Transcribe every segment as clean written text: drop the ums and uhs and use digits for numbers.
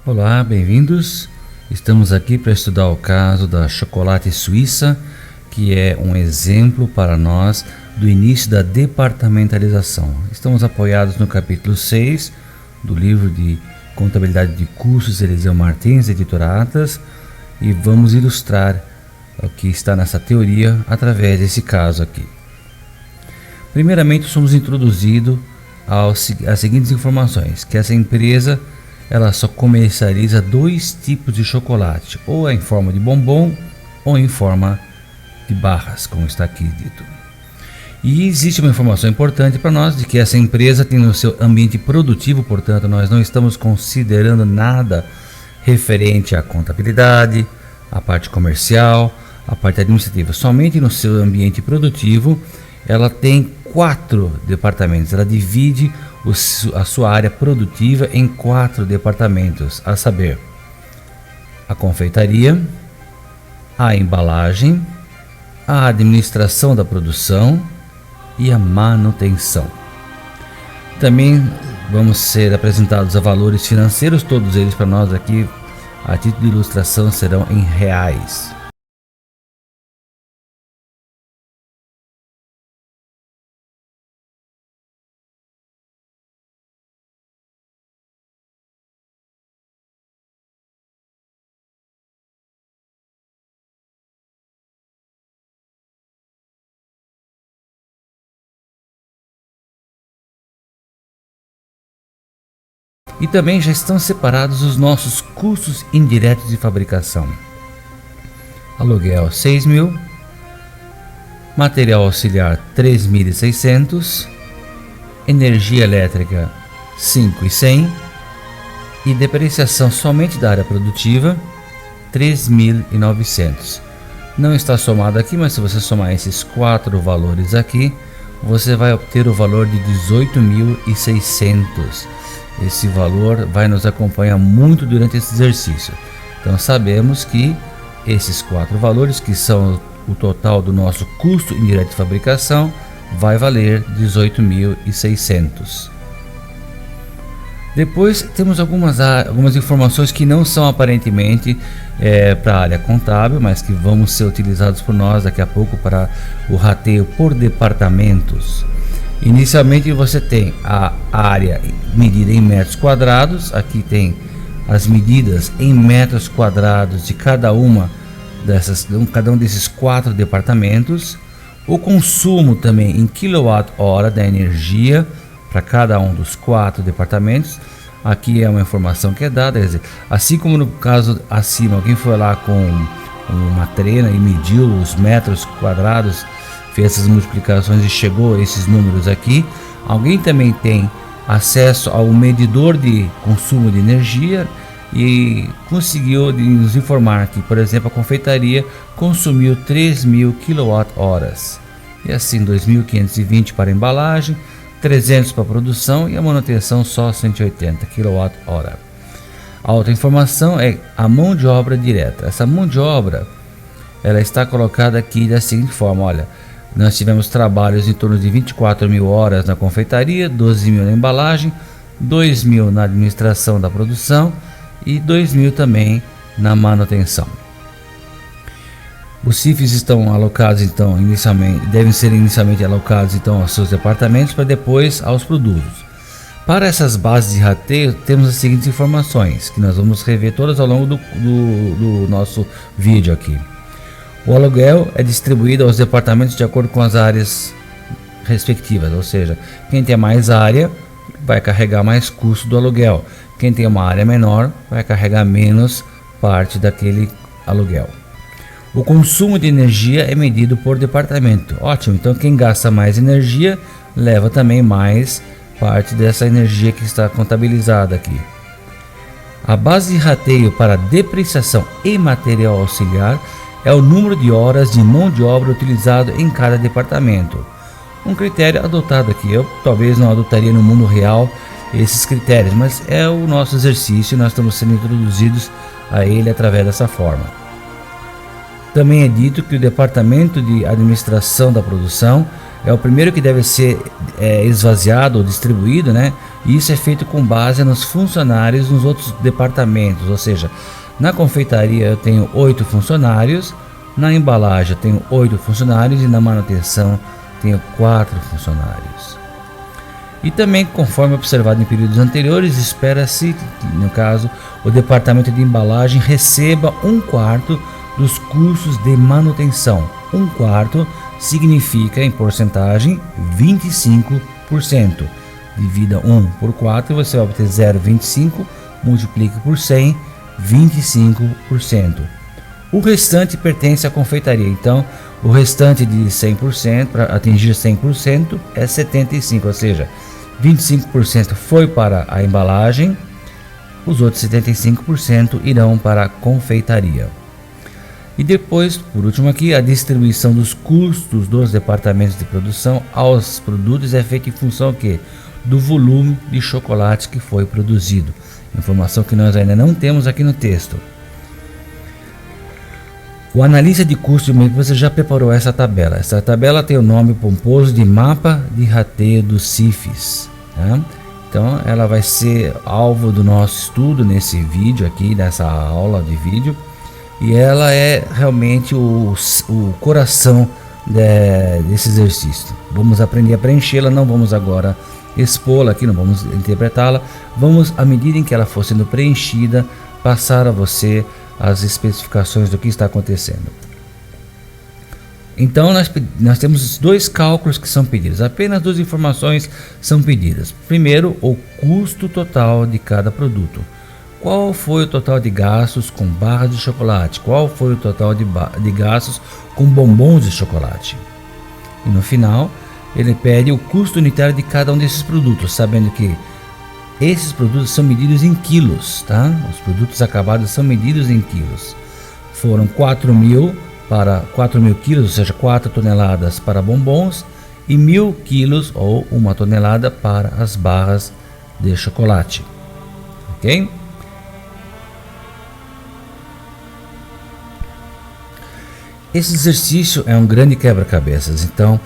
Olá, bem-vindos. Estamos aqui para estudar o caso da Chocolate Suíça, que é um exemplo para nós do início da departamentalização. Estamos apoiados no capítulo 6 do livro de Contabilidade de Custos, Eliseu Martins, editora Atlas, e vamos ilustrar o que está nessa teoria através desse caso aqui. Primeiramente, somos introduzidos às seguintes informações, que essa empresa ela só comercializa dois tipos de chocolate, ou em forma de bombom ou em forma de barras, como está aqui dito. E existe uma informação importante para nós de que essa empresa tem no seu ambiente produtivo, portanto nós não estamos considerando nada referente à contabilidade, à parte comercial, à parte administrativa. Somente no seu ambiente produtivo ela tem 4 departamentos, ela divide a sua área produtiva em 4 departamentos, a saber, a confeitaria, a embalagem, a administração da produção e a manutenção. Também vamos ser apresentados a valores financeiros, todos eles para nós aqui, a título de ilustração, serão em reais. E também já estão separados os nossos custos indiretos de fabricação. Aluguel 6.000, material auxiliar 3.600, energia elétrica 5.100 e depreciação somente da área produtiva 3.900. Não está somado aqui, mas se você somar esses 4 valores aqui, você vai obter o valor de 18.600. Esse valor vai nos acompanhar muito durante esse exercício. Então sabemos que esses 4 valores, que são o total do nosso custo indireto de fabricação, vai valer 18.600. Depois temos algumas informações que não são aparentemente para a área contábil, mas que vão ser utilizados por nós daqui a pouco para o rateio por departamentos. Inicialmente você tem a área medida em metros quadrados, aqui tem as medidas em metros quadrados de cada um desses 4 departamentos, o consumo também em quilowatt-hora da energia para cada um dos 4 departamentos. Aqui é uma informação que é dada, quer dizer, assim como no caso acima, alguém foi lá com uma trena e mediu os metros quadrados, fez essas multiplicações e chegou a esses números aqui. Alguém também tem acesso ao medidor de consumo de energia e conseguiu nos informar que, por exemplo, a confeitaria consumiu 3.000 kWh e assim 2.520 para a embalagem, 300 para a produção e a manutenção só 180 kWh. A outra informação é a mão de obra direta. Essa mão de obra ela está colocada aqui da seguinte forma: olha, nós tivemos trabalhos em torno de 24.000 horas na confeitaria, 12.000 na embalagem, 2.000 na administração da produção e 2.000 também na manutenção. Os CIFs estão alocados então devem ser inicialmente alocados então aos seus departamentos para depois aos produtos. Para essas bases de rateio temos as seguintes informações que nós vamos rever todas ao longo do nosso vídeo aqui. O aluguel é distribuído aos departamentos de acordo com as áreas respectivas, ou seja, quem tem mais área vai carregar mais custo do aluguel, quem tem uma área menor vai carregar menos parte daquele aluguel. O consumo de energia é medido por departamento. Ótimo, então quem gasta mais energia leva também mais parte dessa energia que está contabilizada aqui. A base de rateio para depreciação e material auxiliar é o número de horas de mão de obra utilizado em cada departamento. Um critério adotado aqui, eu talvez não adotaria no mundo real esses critérios, mas é o nosso exercício e nós estamos sendo introduzidos a ele através dessa forma. Também é dito que o departamento de administração da produção é o primeiro que deve ser esvaziado ou distribuído, né? E isso é feito com base nos funcionários nos outros departamentos, ou seja, na confeitaria eu tenho 8 funcionários, na embalagem eu tenho 8 funcionários e na manutenção tenho 4 funcionários. E também, conforme observado em períodos anteriores, espera-se que, no caso, o departamento de embalagem receba 1/4 dos custos de manutenção. 1/4 significa, em porcentagem, 25%. Divida 1 por 4, você vai obter 0,25, multiplique por 100, 25%. O restante pertence à confeitaria, então o restante de 100%, para atingir 100%, é 75%, ou seja, 25% foi para a embalagem, os outros 75% irão para a confeitaria. E depois, por último aqui, a distribuição dos custos dos departamentos de produção aos produtos é feita em função do volume de chocolate que foi produzido. Informação que nós ainda não temos aqui no texto. O analista de custo você já preparou essa tabela. Essa tabela tem o nome pomposo de mapa de rateio do CIFES. Tá? Então ela vai ser alvo do nosso estudo nesse vídeo aqui, nessa aula de vídeo. E ela é realmente o coração desse exercício. Vamos aprender a preenchê-la, não vamos agora expô-la aqui, não vamos interpretá-la. Vamos, à medida em que ela for sendo preenchida, passar a você as especificações do que está acontecendo. Então nós temos 2 cálculos que são pedidos, apenas 2 informações são pedidas. Primeiro, o custo total de cada produto. Qual foi o total de gastos com barras de chocolate? Qual foi o total de gastos com bombons de chocolate? E no final, ele pede o custo unitário de cada um desses produtos, sabendo que esses produtos são medidos em quilos, tá? Os produtos acabados são medidos em quilos. Foram 4.000 quilos, ou seja, 4 toneladas para bombons e 1.000 quilos ou 1 tonelada para as barras de chocolate. Ok? Esse exercício é um grande quebra-cabeças, então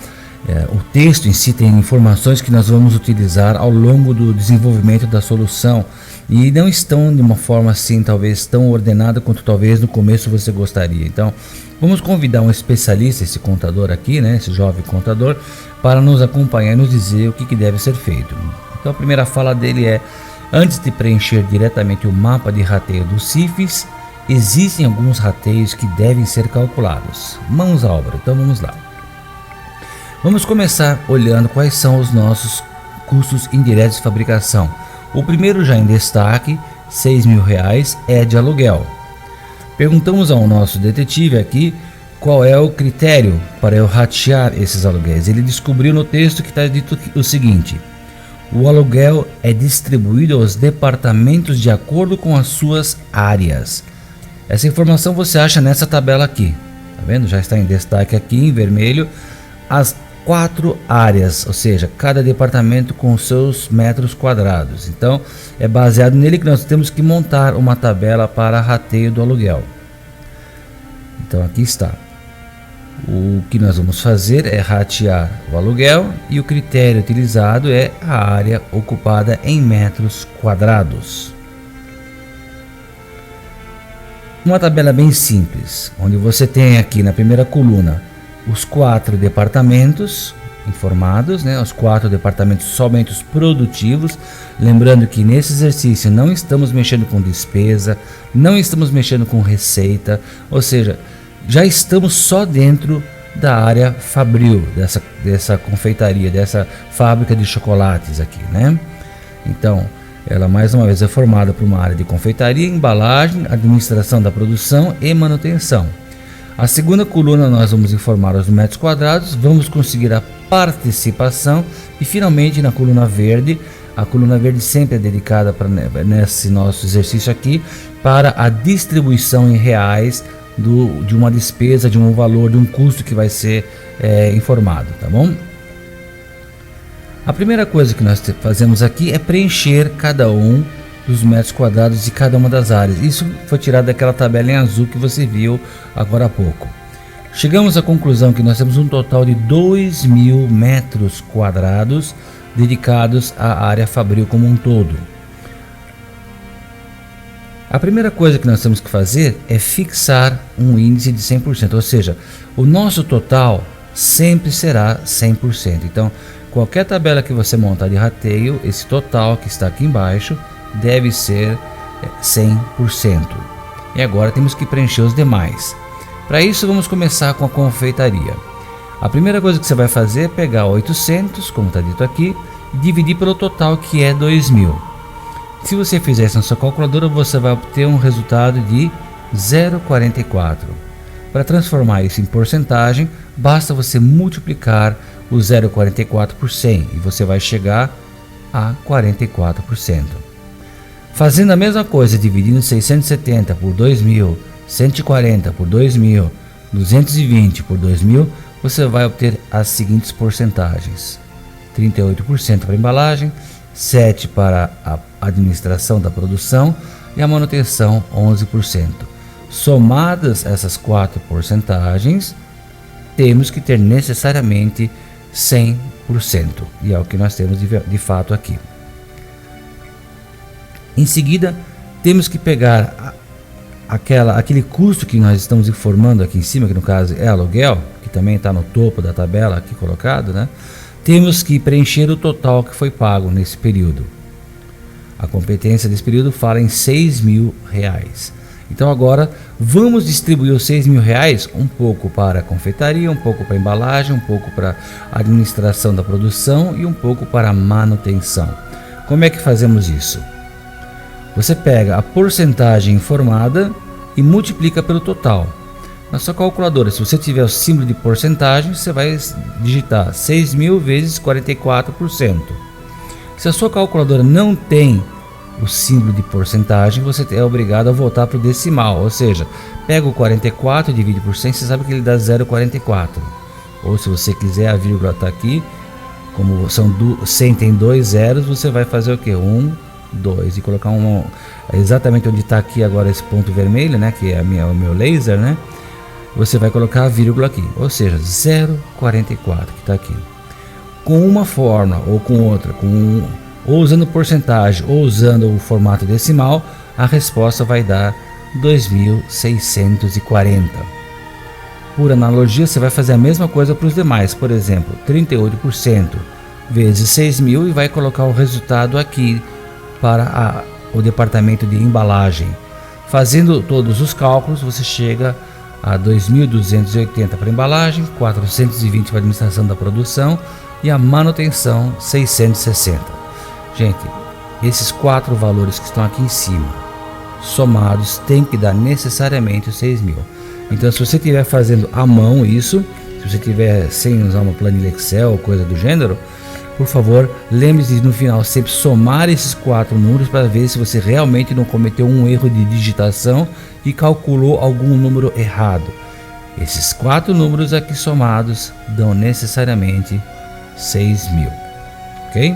o texto em si tem informações que nós vamos utilizar ao longo do desenvolvimento da solução e não estão de uma forma assim talvez tão ordenada quanto talvez no começo você gostaria. Então vamos convidar um especialista, esse contador aqui, né, esse jovem contador, para nos acompanhar e nos dizer o que deve ser feito. Então a primeira fala dele é: antes de preencher diretamente o mapa de rateio do CIFES, existem alguns rateios que devem ser calculados. Mãos à obra, então vamos lá. Vamos começar olhando quais são os nossos custos indiretos de fabricação. O primeiro, já em destaque, R$6.000, é de aluguel. Perguntamos ao nosso detetive aqui qual é o critério para eu ratear esses aluguéis. Ele descobriu no texto que está dito o seguinte: o aluguel é distribuído aos departamentos de acordo com as suas áreas. Essa informação você acha nessa tabela aqui, tá vendo? Já está em destaque aqui em vermelho as 4 áreas, ou seja, cada departamento com seus metros quadrados. Então é baseado nele que nós temos que montar uma tabela para rateio do aluguel. Então aqui está. O que nós vamos fazer é ratear o aluguel e o critério utilizado é a área ocupada em metros quadrados. Uma tabela bem simples, onde você tem aqui na primeira coluna os 4 departamentos informados, né? Os 4 departamentos somente os produtivos. Lembrando que nesse exercício não estamos mexendo com despesa, não estamos mexendo com receita, ou seja, já estamos só dentro da área fabril, dessa confeitaria, dessa fábrica de chocolates aqui, né? Então, ela mais uma vez é formada por uma área de confeitaria, embalagem, administração da produção e manutenção. A segunda coluna nós vamos informar os metros quadrados, vamos conseguir a participação e finalmente na coluna verde, a coluna verde sempre é dedicada para nesse nosso exercício aqui para a distribuição em reais de uma despesa, de um valor, de um custo que vai ser informado, tá bom? A primeira coisa que nós fazemos aqui é preencher cada um dos metros quadrados de cada uma das áreas. Isso foi tirado daquela tabela em azul que você viu agora há pouco. Chegamos à conclusão que nós temos um total de 2.000 metros quadrados dedicados à área fabril como um todo. A primeira coisa que nós temos que fazer é fixar um índice de 100%, ou seja, o nosso total sempre será 100%. Então, qualquer tabela que você montar de rateio, esse total que está aqui embaixo deve ser 100%. E agora temos que preencher os demais. Para isso, vamos começar com a confeitaria. A primeira coisa que você vai fazer é pegar 800, como está dito aqui, e dividir pelo total, que é 2.000. Se você fizer isso na sua calculadora, você vai obter um resultado de 0,44. Para transformar isso em porcentagem, basta você multiplicar o 0,44 por 100 e você vai chegar a 44%. Fazendo a mesma coisa, dividindo 670 por 2.000, 140 por 2.000, 220 por 2.000, você vai obter as seguintes porcentagens: 38% para a embalagem, 7% para a administração da produção e a manutenção 11%. Somadas essas 4 porcentagens, temos que ter necessariamente 100%, e é o que nós temos de fato aqui. Em seguida, temos que pegar aquele custo que nós estamos informando aqui em cima, que no caso é aluguel, que também está no topo da tabela aqui colocado, né? Temos que preencher o total que foi pago nesse período. A competência desse período fala em R$6.000. Então agora vamos distribuir os R$6.000, um pouco para a confeitaria, um pouco para a embalagem, um pouco para a administração da produção e um pouco para a manutenção. Como é que fazemos isso? Você pega a porcentagem informada e multiplica pelo total. Na sua calculadora, se você tiver o símbolo de porcentagem, você vai digitar 6.000 vezes 44%. Se a sua calculadora não tem o símbolo de porcentagem, você é obrigado a voltar para o decimal, ou seja, pega o 44 e divide por 100, você sabe que ele dá 0,44. Ou se você quiser, a vírgula está aqui, como 100 tem 2 zeros, você vai fazer o que? 1, 2 e colocar exatamente onde está aqui agora esse ponto vermelho, né, que é o meu laser, né? Você vai colocar a vírgula aqui, ou seja, 0,44 que está aqui. Com uma forma ou com outra, ou usando porcentagem ou usando o formato decimal, a resposta vai dar 2.640. Por analogia, você vai fazer a mesma coisa para os demais, por exemplo, 38% vezes 6.000 e vai colocar o resultado aqui para o departamento de embalagem. Fazendo todos os cálculos, você chega a 2.280 para a embalagem, 420 para a administração da produção e a manutenção 660. Gente, esses 4 valores que estão aqui em cima, somados, tem que dar necessariamente os 6.000. Então, se você estiver fazendo à mão isso, se você estiver sem usar uma planilha Excel ou coisa do gênero, por favor, lembre-se de no final sempre somar esses 4 números para ver se você realmente não cometeu um erro de digitação e calculou algum número errado. Esses 4 números aqui somados dão necessariamente 6.000, ok?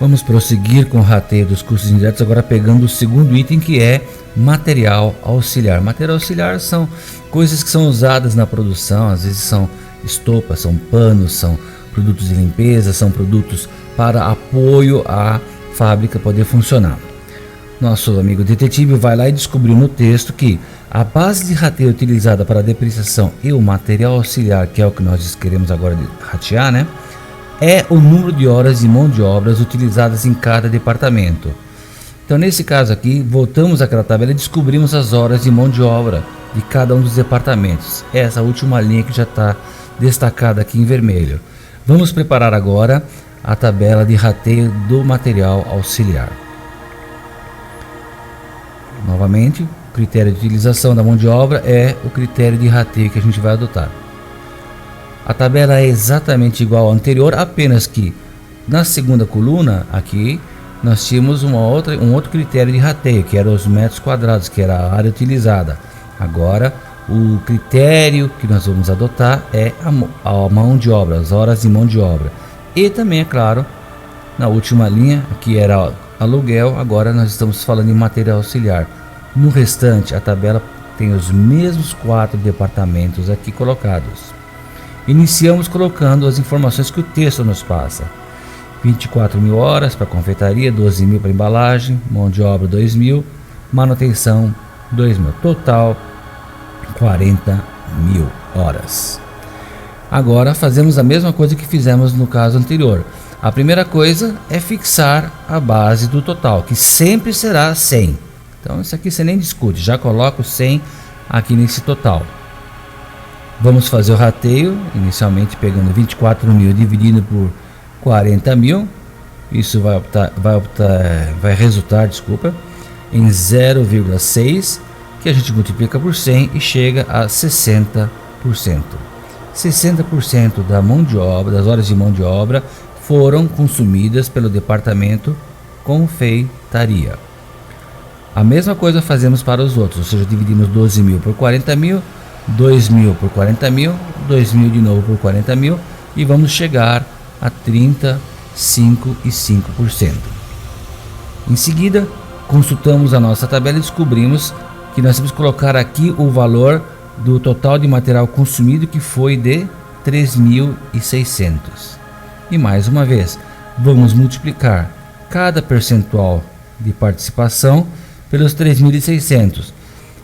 Vamos prosseguir com o rateio dos custos indiretos, agora pegando o segundo item, que é material auxiliar. Material auxiliar são coisas que são usadas na produção, às vezes são estopas, são panos, são produtos de limpeza, são produtos para apoio à fábrica poder funcionar. Nosso amigo detetive vai lá e descobriu no texto que a base de rateio utilizada para a depreciação e o material auxiliar, que é o que nós queremos agora ratear, né, é o número de horas de mão de obras utilizadas em cada departamento. Então, nesse caso aqui, voltamos àquela tabela e descobrimos as horas de mão de obra de cada um dos departamentos. Essa última linha que já está destacada aqui em vermelho. Vamos preparar agora a tabela de rateio do material auxiliar. Novamente, o critério de utilização da mão de obra é o critério de rateio que a gente vai adotar. A tabela é exatamente igual à anterior, apenas que na segunda coluna aqui nós tínhamos um outro critério de rateio, que era os metros quadrados, que era a área utilizada. Agora o critério que nós vamos adotar é a mão de obra, as horas de mão de obra. E também, é claro, na última linha, que era aluguel, agora nós estamos falando em material auxiliar. No restante, a tabela tem os mesmos 4 departamentos aqui colocados. Iniciamos colocando as informações que o texto nos passa. 24.000 horas para confeitaria, 12.000 para embalagem, mão de obra 2.000, manutenção 2.000, total 40.000 horas. Agora fazemos a mesma coisa que fizemos no caso anterior. A primeira coisa é fixar a base do total, que sempre será 100. Então isso aqui você nem discute, já coloca o 100 aqui nesse total. Vamos fazer o rateio, inicialmente pegando 24.000 dividido por 40.000. Isso vai resultar em 0,6, que a gente multiplica por 100 e chega a 60%. 60% da mão de obra, das horas de mão de obra, foram consumidas pelo departamento confeitaria. A mesma coisa fazemos para os outros, ou seja, dividimos 12.000 por 40.000, 2.000 por 40.000, 2.000 de novo por 40.000 e vamos chegar a 35,5%. Em seguida, consultamos a nossa tabela e descobrimos que nós temos que colocar aqui o valor do total de material consumido, que foi de 3.600. E mais uma vez, vamos multiplicar cada percentual de participação pelos 3.600.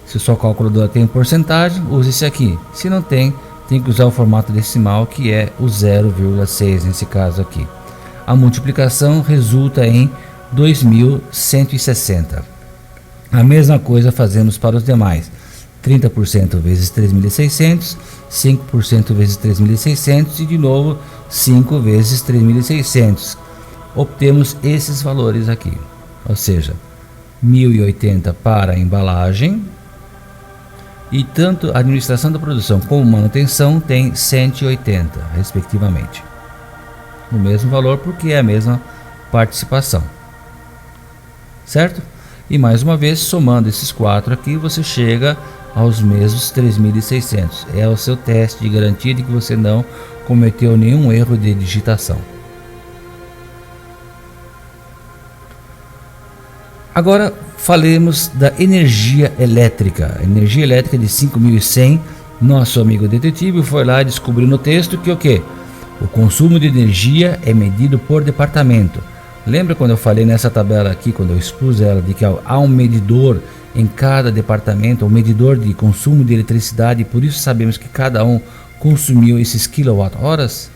Se a sua calculadora tem porcentagem, use esse aqui. Se não tem, tem que usar o formato decimal, que é o 0,6 nesse caso aqui. A multiplicação resulta em 2.160. A mesma coisa fazemos para os demais. 30% vezes 3.600, 5% vezes 3.600 e de novo 5 vezes 3.600. Obtemos esses valores aqui, ou seja, 1.080 para a embalagem, e tanto a administração da produção como manutenção tem 180, respectivamente. O mesmo valor, porque é a mesma participação, certo? E mais uma vez, somando esses 4 aqui, você chega aos mesmos 3.600. É o seu teste de garantia de que você não cometeu nenhum erro de digitação. Agora falemos da energia elétrica. A energia elétrica de 5.100. Nosso amigo detetive foi lá e descobriu no texto que o quê? O consumo de energia é medido por departamento. Lembra quando eu falei nessa tabela aqui, quando eu expus ela, de que há um medidor em cada departamento, um medidor de consumo de eletricidade, e por isso sabemos que cada um consumiu esses quilowatt-horas?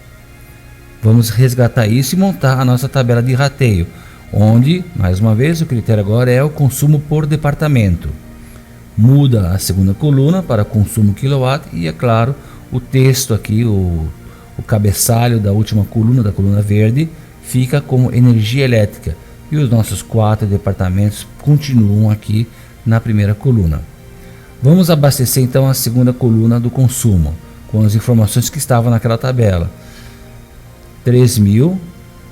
Vamos resgatar isso e montar a nossa tabela de rateio, onde, mais uma vez, o critério agora é o consumo por departamento. Muda a segunda coluna para consumo quilowatt e, é claro, o texto aqui, o cabeçalho da última coluna, da coluna verde, fica como energia elétrica, e os nossos 4 departamentos continuam aqui na primeira coluna. Vamos abastecer então a segunda coluna do consumo, com as informações que estavam naquela tabela. 3.000,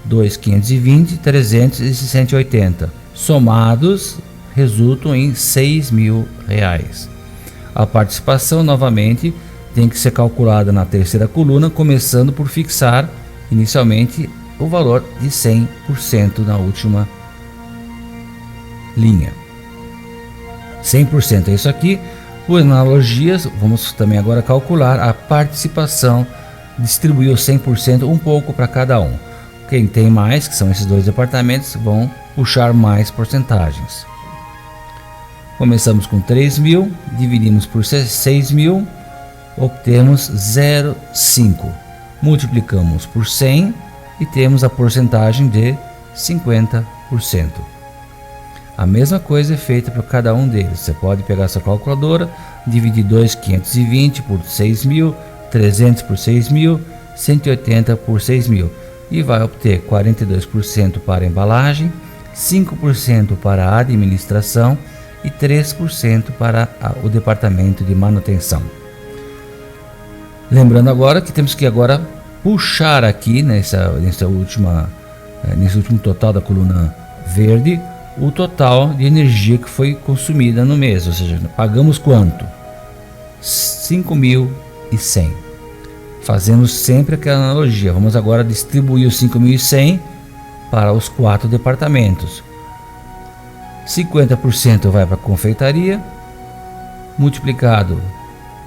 2.520, 300 e 180. Somados, resultam em R$6.000. A participação, novamente, tem que ser calculada na terceira coluna, começando por fixar, inicialmente, o valor de 100% na última linha. 100% é isso aqui. Por analogias, vamos também agora calcular a participação, distribuir os 100% um pouco para cada um. Quem tem mais, que são esses 2 departamentos, vão puxar mais porcentagens. Começamos com 3.000, dividimos por 6.000, obtemos 0,5. Multiplicamos por 100 e temos a porcentagem de 50%. A mesma coisa é feita para cada um deles. Você pode pegar sua calculadora, dividir 2.520 por 6.000, 300 por 6.000, 180 por 6.000 e vai obter 42% para a embalagem, 5% para a administração e 3% para o departamento de manutenção. Lembrando agora que temos que agora puxar aqui nesse último total da coluna verde o total de energia que foi consumida no mês, ou seja, pagamos quanto? 5.100. Fazemos sempre aquela analogia. Vamos agora distribuir os 5.100 para os 4 departamentos. 50% vai para a confeitaria, multiplicado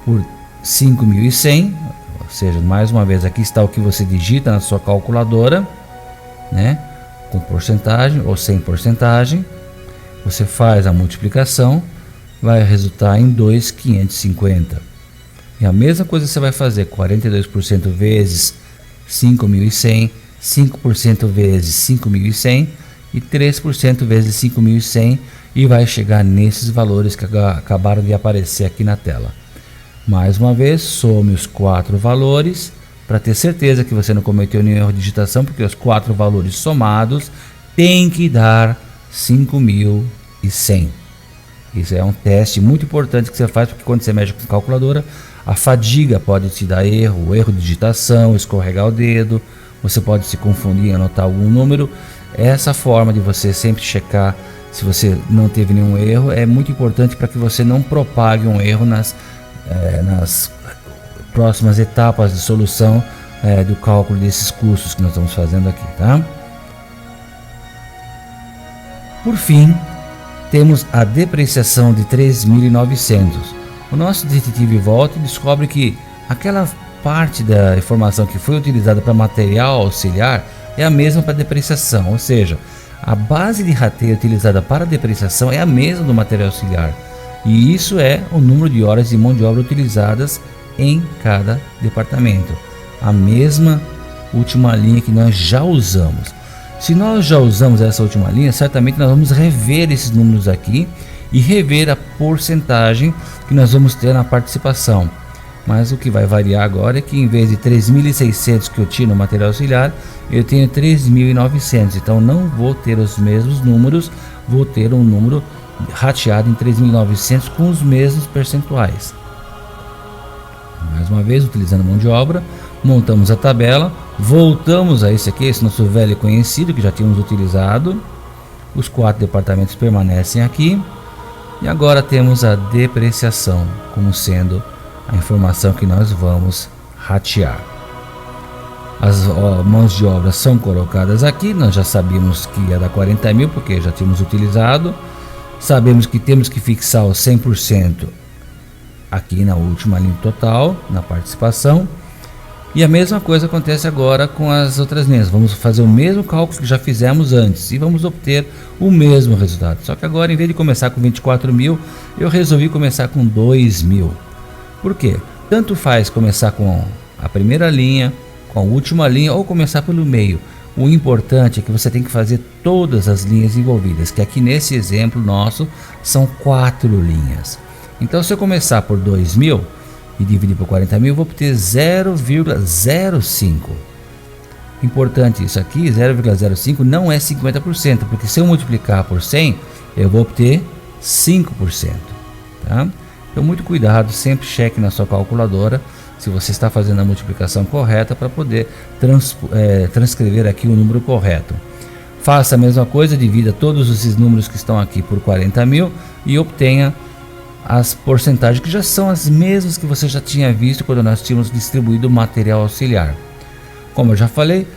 por 5.100, ou seja, mais uma vez aqui está o que você digita na sua calculadora, né? Com porcentagem ou sem porcentagem, você faz a multiplicação, vai resultar em 2.550. E a mesma coisa você vai fazer 42% vezes 5.100, 5% vezes 5.100 e 3% vezes 5.100, e vai chegar nesses valores que acabaram de aparecer aqui na tela. Mais uma vez, some os 4 valores para ter certeza que você não cometeu nenhum erro de digitação, porque os 4 valores somados tem que dar 5.100. Isso é um teste muito importante que você faz, porque quando você mexe com calculadora, a fadiga pode te dar erro de digitação, escorregar o dedo, você pode se confundir e anotar algum número. Essa forma de você sempre checar se você não teve nenhum erro é muito importante para que você não propague um erro nas próximas etapas de solução do cálculo desses custos que nós estamos fazendo aqui, tá? Por fim, temos a depreciação de 3.900. O nosso detetive volta e descobre que aquela parte da informação que foi utilizada para material auxiliar é a mesma para depreciação, ou seja, a base de rateio utilizada para depreciação é a mesma do material auxiliar, e isso é o número de horas de mão de obra utilizadas em cada departamento, a mesma última linha que nós já usamos. Se nós já usamos essa última linha, certamente nós vamos rever esses números aqui e rever a porcentagem que nós vamos ter na participação. Mas o que vai variar agora é que em vez de 3.600 que eu tinha no material auxiliar, eu tenho 3.900. Então não vou ter os mesmos números, vou ter um número rateado em 3.900 com os mesmos percentuais. Mais uma vez, utilizando mão de obra, montamos a tabela, voltamos a esse aqui, esse nosso velho conhecido que já tínhamos utilizado. Os 4 departamentos permanecem aqui. E agora temos a depreciação como sendo a informação que nós vamos ratear. As mãos de obra são colocadas aqui. Nós já sabíamos que ia dar 40 mil porque já tínhamos utilizado. Sabemos que temos que fixar os 100% aqui na última linha total, na participação. E a mesma coisa acontece agora com as outras linhas. Vamos fazer o mesmo cálculo que já fizemos antes e vamos obter o mesmo resultado. Só que agora, em vez de começar com 24 mil, eu resolvi começar com 2 mil. Por quê? Tanto faz começar com a primeira linha, com a última linha ou começar pelo meio. O importante é que você tem que fazer todas as linhas envolvidas, que aqui nesse exemplo nosso são 4 linhas. Então, se eu começar por 2 mil e dividir por 40 mil, eu vou obter 0,05. Importante isso aqui, 0,05 não é 50%, porque se eu multiplicar por 100, eu vou obter 5%. Tá? Então, muito cuidado, sempre cheque na sua calculadora se você está fazendo a multiplicação correta para poder transcrever aqui o número correto. Faça a mesma coisa, divida todos esses números que estão aqui por 40 mil e obtenha as porcentagens que já são as mesmas que você já tinha visto quando nós tínhamos distribuído o material auxiliar. Como eu já falei,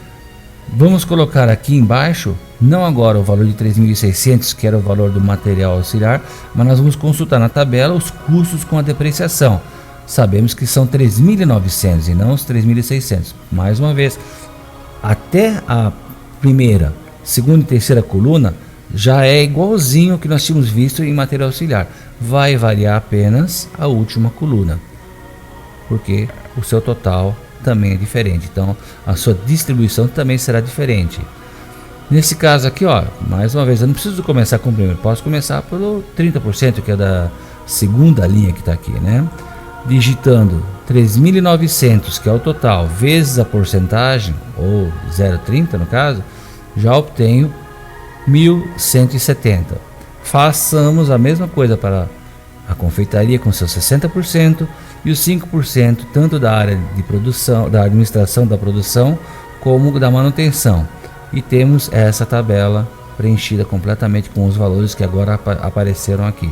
vamos colocar aqui embaixo, não agora o valor de 3.600, que era o valor do material auxiliar, mas nós vamos consultar na tabela os custos com a depreciação. Sabemos que são 3.900 e não os 3.600. Mais uma vez, até a primeira, segunda e terceira coluna já é igualzinho ao que nós tínhamos visto em material auxiliar. Vai variar apenas a última coluna, porque o seu total também é diferente. Então, a sua distribuição também será diferente. Nesse caso aqui, ó, mais uma vez, eu não preciso começar com o primeiro, posso começar pelo 30%, que é da segunda linha que está aqui, né? Digitando 3.900, que é o total, vezes a porcentagem, ou 0,30 no caso, já obtenho 1.170. Façamos a mesma coisa para a confeitaria com seus 60% e os 5% tanto da área de produção, da administração da produção, como da manutenção. E temos essa tabela preenchida completamente com os valores que agora apareceram aqui.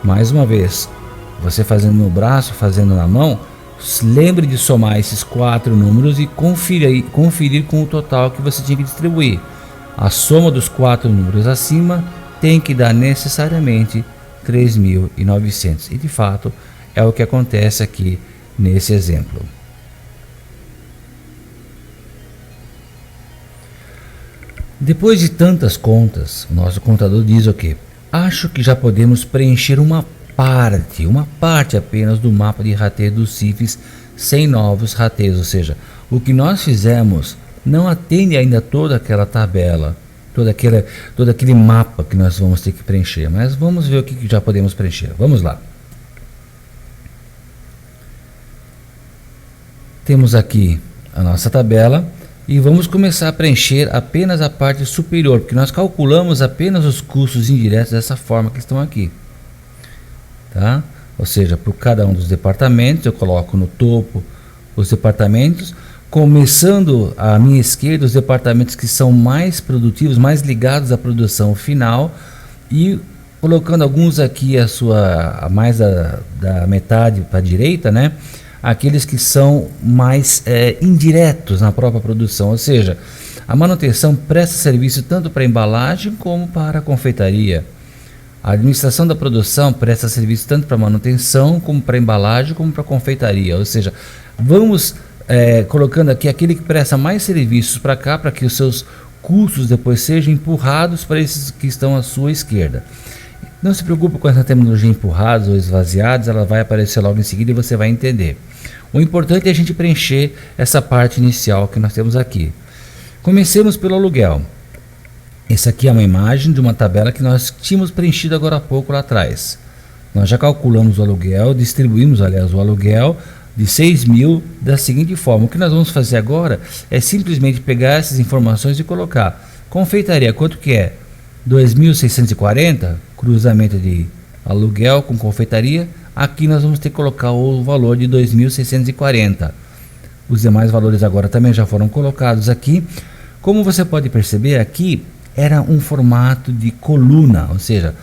Mais uma vez, você fazendo no braço, fazendo na mão, lembre de somar esses 4 números e conferir com o total que você tinha que distribuir. A soma dos 4 números acima tem que dar necessariamente 3.900. E de fato é o que acontece aqui nesse exemplo. Depois de tantas contas, o nosso contador diz o quê? Acho que já podemos preencher uma parte apenas do mapa de rateio dos CIFs sem novos rateios, ou seja, o que nós fizemos não atende ainda toda aquela tabela, todo aquele mapa que nós vamos ter que preencher, mas vamos ver o que já podemos preencher. Vamos lá. Temos aqui a nossa tabela e vamos começar a preencher apenas a parte superior, porque nós calculamos apenas os custos indiretos dessa forma que estão aqui, tá? Ou seja, por cada um dos departamentos eu coloco no topo os departamentos, começando à minha esquerda os departamentos que são mais produtivos, mais ligados à produção final, e colocando alguns aqui a mais da metade para a direita, né? Aqueles que são mais indiretos na própria produção, ou seja, a manutenção presta serviço tanto para embalagem como para a confeitaria. A administração da produção presta serviço tanto para manutenção como para embalagem como para confeitaria, ou seja, vamos colocando aqui aquele que presta mais serviços para cá, para que os seus custos depois sejam empurrados para esses que estão à sua esquerda. Não se preocupe com essa terminologia empurrados ou esvaziados, ela vai aparecer logo em seguida e você vai entender. O importante é a gente preencher essa parte inicial que nós temos aqui. Comecemos pelo aluguel. Essa aqui é uma imagem de uma tabela que nós tínhamos preenchido agora há pouco lá atrás. Nós já calculamos o aluguel, distribuímos, aliás, o aluguel de 6.000 da seguinte forma. O que nós vamos fazer agora é simplesmente pegar essas informações e colocar. Confeitaria, quanto que é? 2.640, cruzamento de aluguel com confeitaria. Aqui nós vamos ter que colocar o valor de 2.640. Os demais valores agora também já foram colocados aqui. Como você pode perceber, aqui era um formato de coluna, ou seja,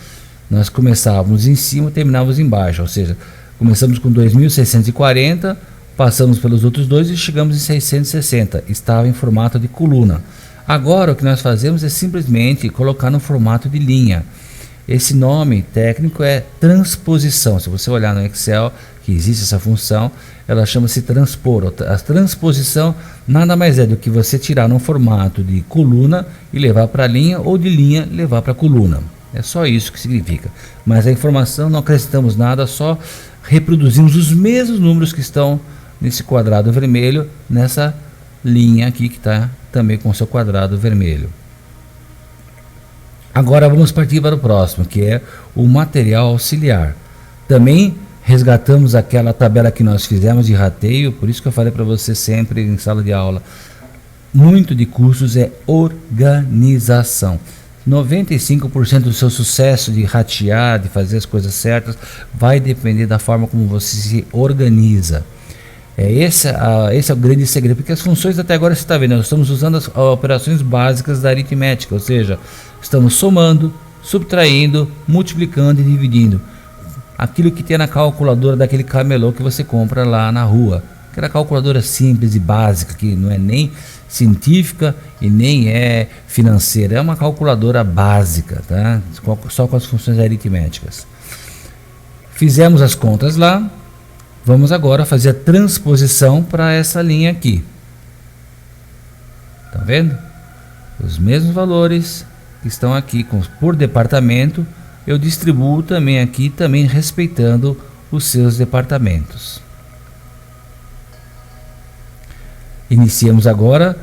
nós começávamos em cima e terminávamos embaixo, ou seja, começamos com 2.640, passamos pelos outros dois e chegamos em 660, estava em formato de coluna. Agora o que nós fazemos é simplesmente colocar no formato de linha. Esse nome técnico é transposição. Se você olhar no Excel, que existe essa função, ela chama-se transpor. A transposição nada mais é do que você tirar no formato de coluna e levar para a linha, ou de linha levar para a coluna. É só isso que significa. Mas a informação não acrescentamos nada, só reproduzimos os mesmos números que estão nesse quadrado vermelho, nessa linha aqui que está também com seu quadrado vermelho. Agora vamos partir para o próximo, que é o material auxiliar. Também resgatamos aquela tabela que nós fizemos de rateio, por isso que eu falei para você sempre em sala de aula, muito de custos é organização. 95% do seu sucesso de ratear, de fazer as coisas certas, vai depender da forma como você se organiza. Esse é o grande segredo, porque as funções até agora você está vendo, nós estamos usando as operações básicas da aritmética, ou seja, estamos somando, subtraindo, multiplicando e dividindo. Aquilo que tem na calculadora daquele camelô que você compra lá na rua. Aquela calculadora simples e básica, que não é nem científica e nem é financeira. É uma calculadora básica, tá? Só com as funções aritméticas. Fizemos as contas lá. Vamos agora fazer a transposição para essa linha aqui. Tá vendo? Os mesmos valores que estão aqui por departamento, eu distribuo também aqui, também respeitando os seus departamentos. Iniciamos agora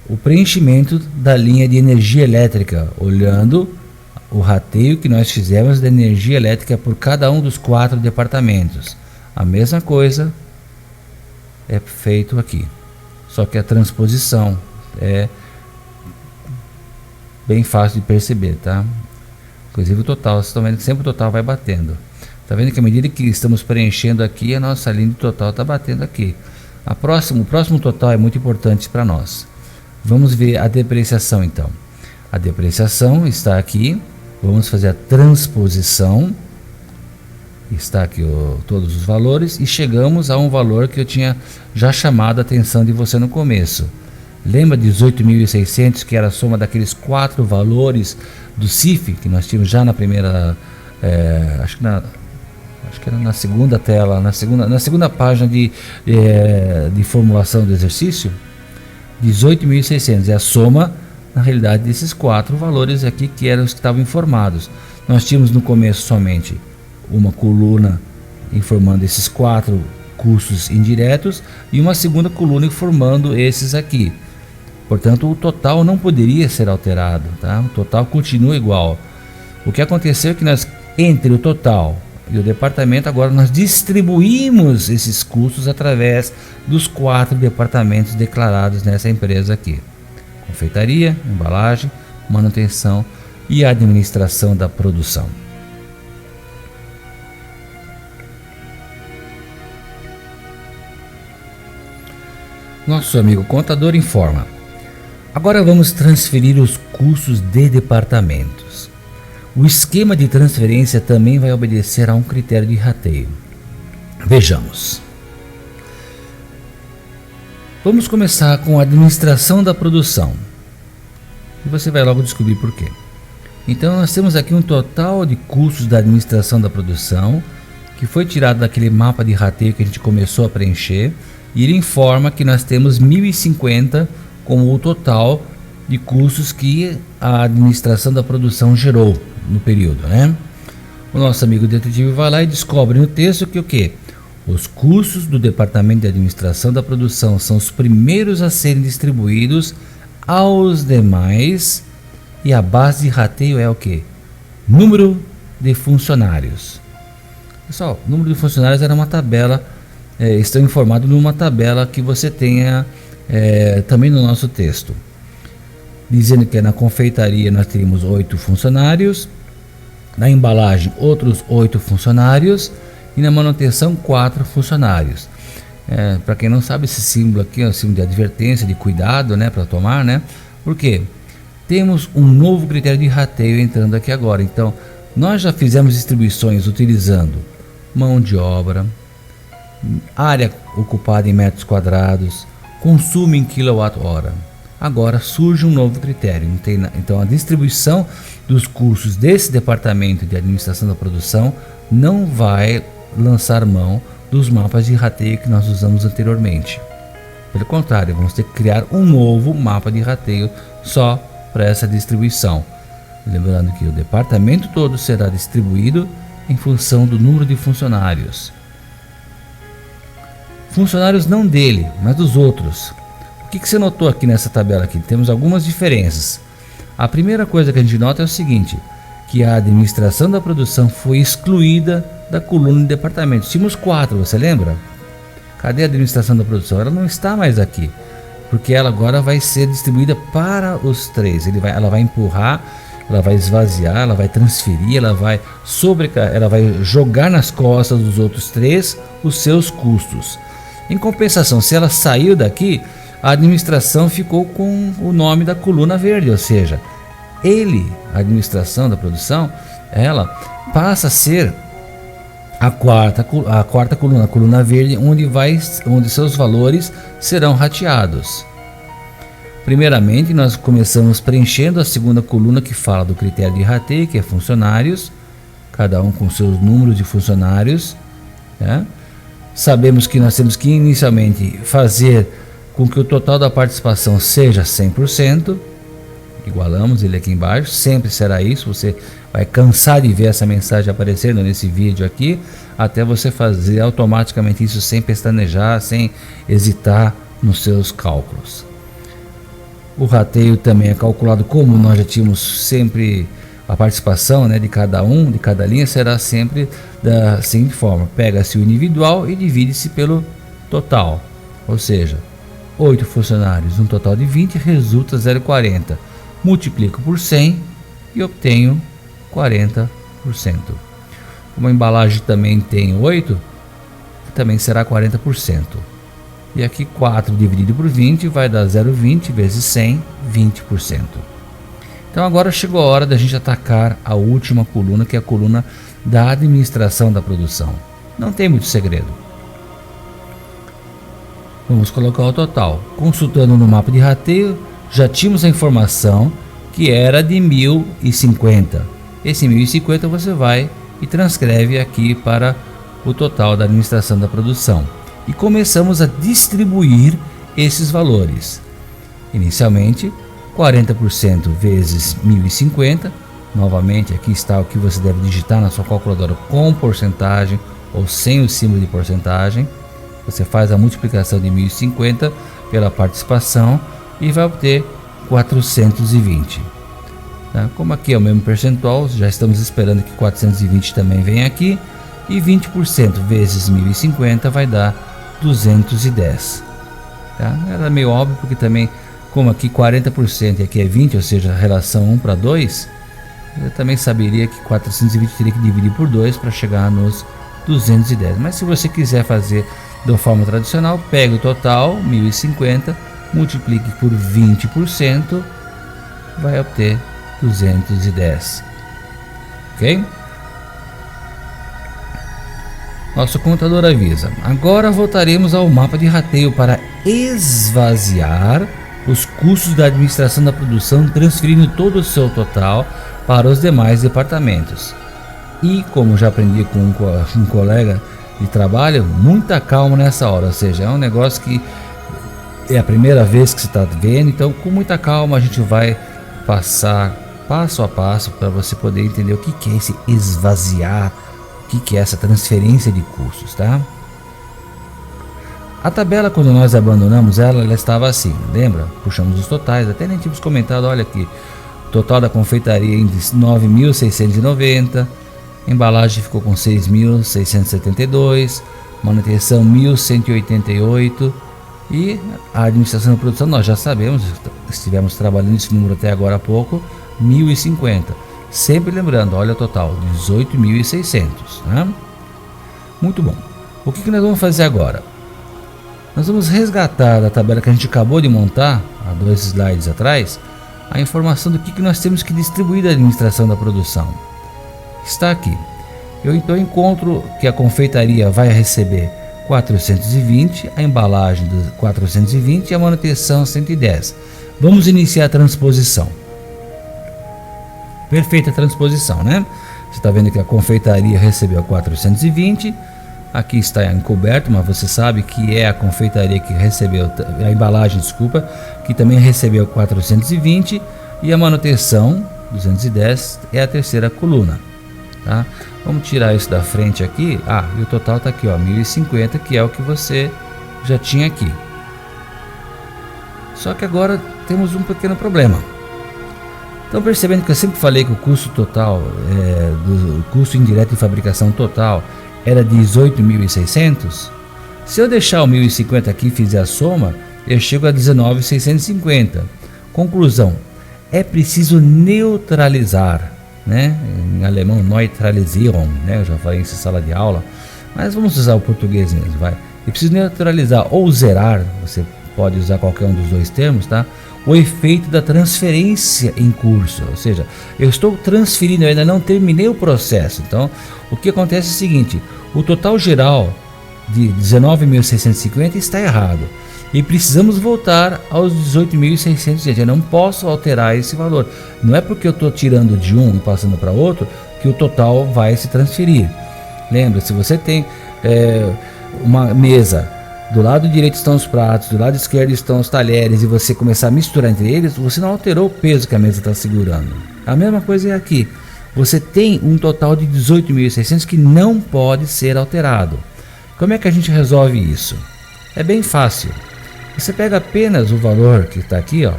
o preenchimento da linha de energia elétrica, olhando o rateio que nós fizemos da energia elétrica por cada um dos 4 departamentos. A mesma coisa é feito aqui, só que a transposição é bem fácil de perceber, tá? Inclusive o total, vocês estão vendo que sempre o total vai batendo. Tá vendo que à medida que estamos preenchendo aqui, a nossa linha de total está batendo aqui. O próximo total é muito importante para nós. Vamos ver a depreciação então. A depreciação está aqui. Vamos fazer a transposição. Está aqui todos os valores e chegamos a um valor que eu tinha já chamado a atenção de você no começo. Lembra 18.600, que era a soma daqueles 4 valores do CIF que nós tínhamos já na primeira, acho que era na segunda tela, na segunda página de formulação do exercício. 18.600 é a soma, na realidade, desses 4 valores aqui, que eram os que estavam informados. Nós tínhamos no começo somente uma coluna informando esses 4 custos indiretos e uma segunda coluna informando esses aqui. Portanto, o total não poderia ser alterado, tá? O total continua igual. O que aconteceu é que nós, entre o total e o departamento, agora nós distribuímos esses custos através dos 4 departamentos declarados nessa empresa aqui: confeitaria, embalagem, manutenção e administração da produção. Nosso amigo contador informa: agora vamos transferir os custos de departamentos. O esquema de transferência também vai obedecer a um critério de rateio. Vejamos. Vamos começar com a administração da produção. E você vai logo descobrir por quê. Então nós temos aqui um total de custos da administração da produção, que foi tirado daquele mapa de rateio que a gente começou a preencher, e ele informa que nós temos 1.050 como o total de custos que a administração da produção gerou no período, né? O nosso amigo detetive vai lá e descobre no texto que o quê? Os custos do departamento de administração da produção são os primeiros a serem distribuídos aos demais, e a base de rateio é o quê? Número de funcionários. Pessoal, o número de funcionários era uma tabela, estão informados numa tabela que você tenha também no nosso texto, dizendo que na confeitaria nós teríamos 8 funcionários, na embalagem outros 8 funcionários e na manutenção 4 funcionários. Para quem não sabe, esse símbolo aqui é um símbolo de advertência, de cuidado, né, para tomar, né? Por quê? Temos um novo critério de rateio entrando aqui agora. Então, nós já fizemos distribuições utilizando mão de obra, área ocupada em metros quadrados, consumo em quilowatt-hora. Agora surge um novo critério. Então, a distribuição dos custos desse departamento de administração da produção não vai lançar mão dos mapas de rateio que nós usamos anteriormente. Pelo contrário, vamos ter que criar um novo mapa de rateio só para essa distribuição. Lembrando que o departamento todo será distribuído em função do número de funcionários. Funcionários não dele, mas dos outros. O que você notou aqui nessa tabela aqui? Temos algumas diferenças. A primeira coisa que a gente nota é o seguinte, que a administração da produção foi excluída da coluna de departamentos. Tínhamos 4, você lembra? Cadê a administração da produção? Ela não está mais aqui, porque ela agora vai ser distribuída para os 3. Ela vai empurrar, ela vai esvaziar, ela vai transferir, ela vai jogar nas costas dos outros 3 os seus custos. Em compensação, se ela saiu daqui, a administração ficou com o nome da coluna verde, ou seja, a administração da produção, ela passa a ser a quarta coluna, a coluna verde, onde seus valores serão rateados. Primeiramente, nós começamos preenchendo a segunda coluna, que fala do critério de rateio, que é funcionários, cada um com seus números de funcionários, né? Sabemos que nós temos que inicialmente fazer com que o total da participação seja 100%, igualamos ele aqui embaixo, sempre será isso. Você vai cansar de ver essa mensagem aparecendo nesse vídeo aqui, até você fazer automaticamente isso sem pestanejar, sem hesitar nos seus cálculos. O rateio também é calculado como nós já tínhamos sempre. A participação, né, de cada linha será sempre da seguinte forma: pega-se o individual e divide-se pelo total, ou seja, 8 funcionários, um total de 20, resulta 0,40. Multiplico por 100 e obtenho 40%. Como a embalagem também tem 8, também será 40%. E aqui 4 dividido por 20 vai dar 0,20 vezes 100, 20%. Então agora chegou a hora da gente atacar a última coluna, que é a coluna da administração da produção. Não tem muito segredo. Vamos colocar o total. Consultando no mapa de rateio, já tínhamos a informação que era de 1.050. Esse 1.050 você vai e transcreve aqui para o total da administração da produção. E começamos a distribuir esses valores. Inicialmente, 40% vezes 1.050. Novamente, aqui está o que você deve digitar na sua calculadora com porcentagem ou sem o símbolo de porcentagem. Você faz a multiplicação de 1.050 pela participação e vai obter 420. Tá? Como aqui é o mesmo percentual, já estamos esperando que 420 também venha aqui. E 20% vezes 1.050 vai dar 210. Tá? Era meio óbvio, porque também, como aqui 40% e aqui é 20, ou seja, a relação 1 para 2, eu também saberia que 420 teria que dividir por 2 para chegar nos 210. Mas se você quiser fazer da forma tradicional, pega o total, 1.050, multiplique por 20%, vai obter 210. Ok? Nosso contador avisa. Agora voltaremos ao mapa de rateio para esvaziar os custos da administração da produção, transferindo todo o seu total para os demais departamentos. E como já aprendi com um colega de trabalho, muita calma nessa hora, ou seja, é um negócio que é a primeira vez que você está vendo, então com muita calma a gente vai passar passo a passo para você poder entender o que é esse esvaziar, o que é essa transferência de custos, tá? A tabela, quando nós abandonamos ela estava assim, lembra? Puxamos os totais, até nem tínhamos comentado, olha aqui, total da confeitaria em 9.690, embalagem ficou com 6.672, manutenção 1.188 e a administração da produção nós já sabemos, estivemos trabalhando esse número até agora há pouco, 1.050. Sempre lembrando, olha o total, 18.600, né? Muito bom. O que nós vamos fazer agora? Nós vamos resgatar da tabela que a gente acabou de montar, há 2 slides atrás, a informação do que nós temos que distribuir da administração da produção. Está aqui. Eu então encontro que a confeitaria vai receber 420, a embalagem dos 420 e a manutenção 110. Vamos iniciar a transposição. Perfeita transposição, né? Você está vendo que a confeitaria recebeu 420, aqui está encoberto, mas você sabe que é a confeitaria que recebeu, a embalagem, desculpa, que também recebeu 420 e a manutenção 210 é a terceira coluna, tá? Vamos tirar isso da frente aqui. E o total está aqui, ó, 1.050, que é o que você já tinha aqui. Só que agora temos um pequeno problema. Estão percebendo que eu sempre falei que o custo total, do custo indireto de fabricação total era 18.600? Se eu deixar o 1.050 aqui e fizer a soma, eu chego a 19.650. Conclusão, é preciso neutralizar, né? Em alemão, neutralisieren, né? Eu já falei isso em sala de aula, mas vamos usar o português mesmo, vai. É preciso neutralizar ou zerar, você pode usar qualquer um dos dois termos, tá? O efeito da transferência em curso, ou seja, eu estou transferindo, eu ainda não terminei o processo. Então, o que acontece é o seguinte: o total geral de 19.650 está errado e precisamos voltar aos 18.600. Eu não posso alterar esse valor. Não é porque eu estou tirando de um e passando para outro que o total vai se transferir. Lembra, se você tem uma mesa, do lado direito estão os pratos, do lado esquerdo estão os talheres, e você começar a misturar entre eles, você não alterou o peso que a mesa está segurando. A mesma coisa é aqui. Você tem um total de 18.600 que não pode ser alterado. Como é que a gente resolve isso? É bem fácil. Você pega apenas o valor que está aqui, ó,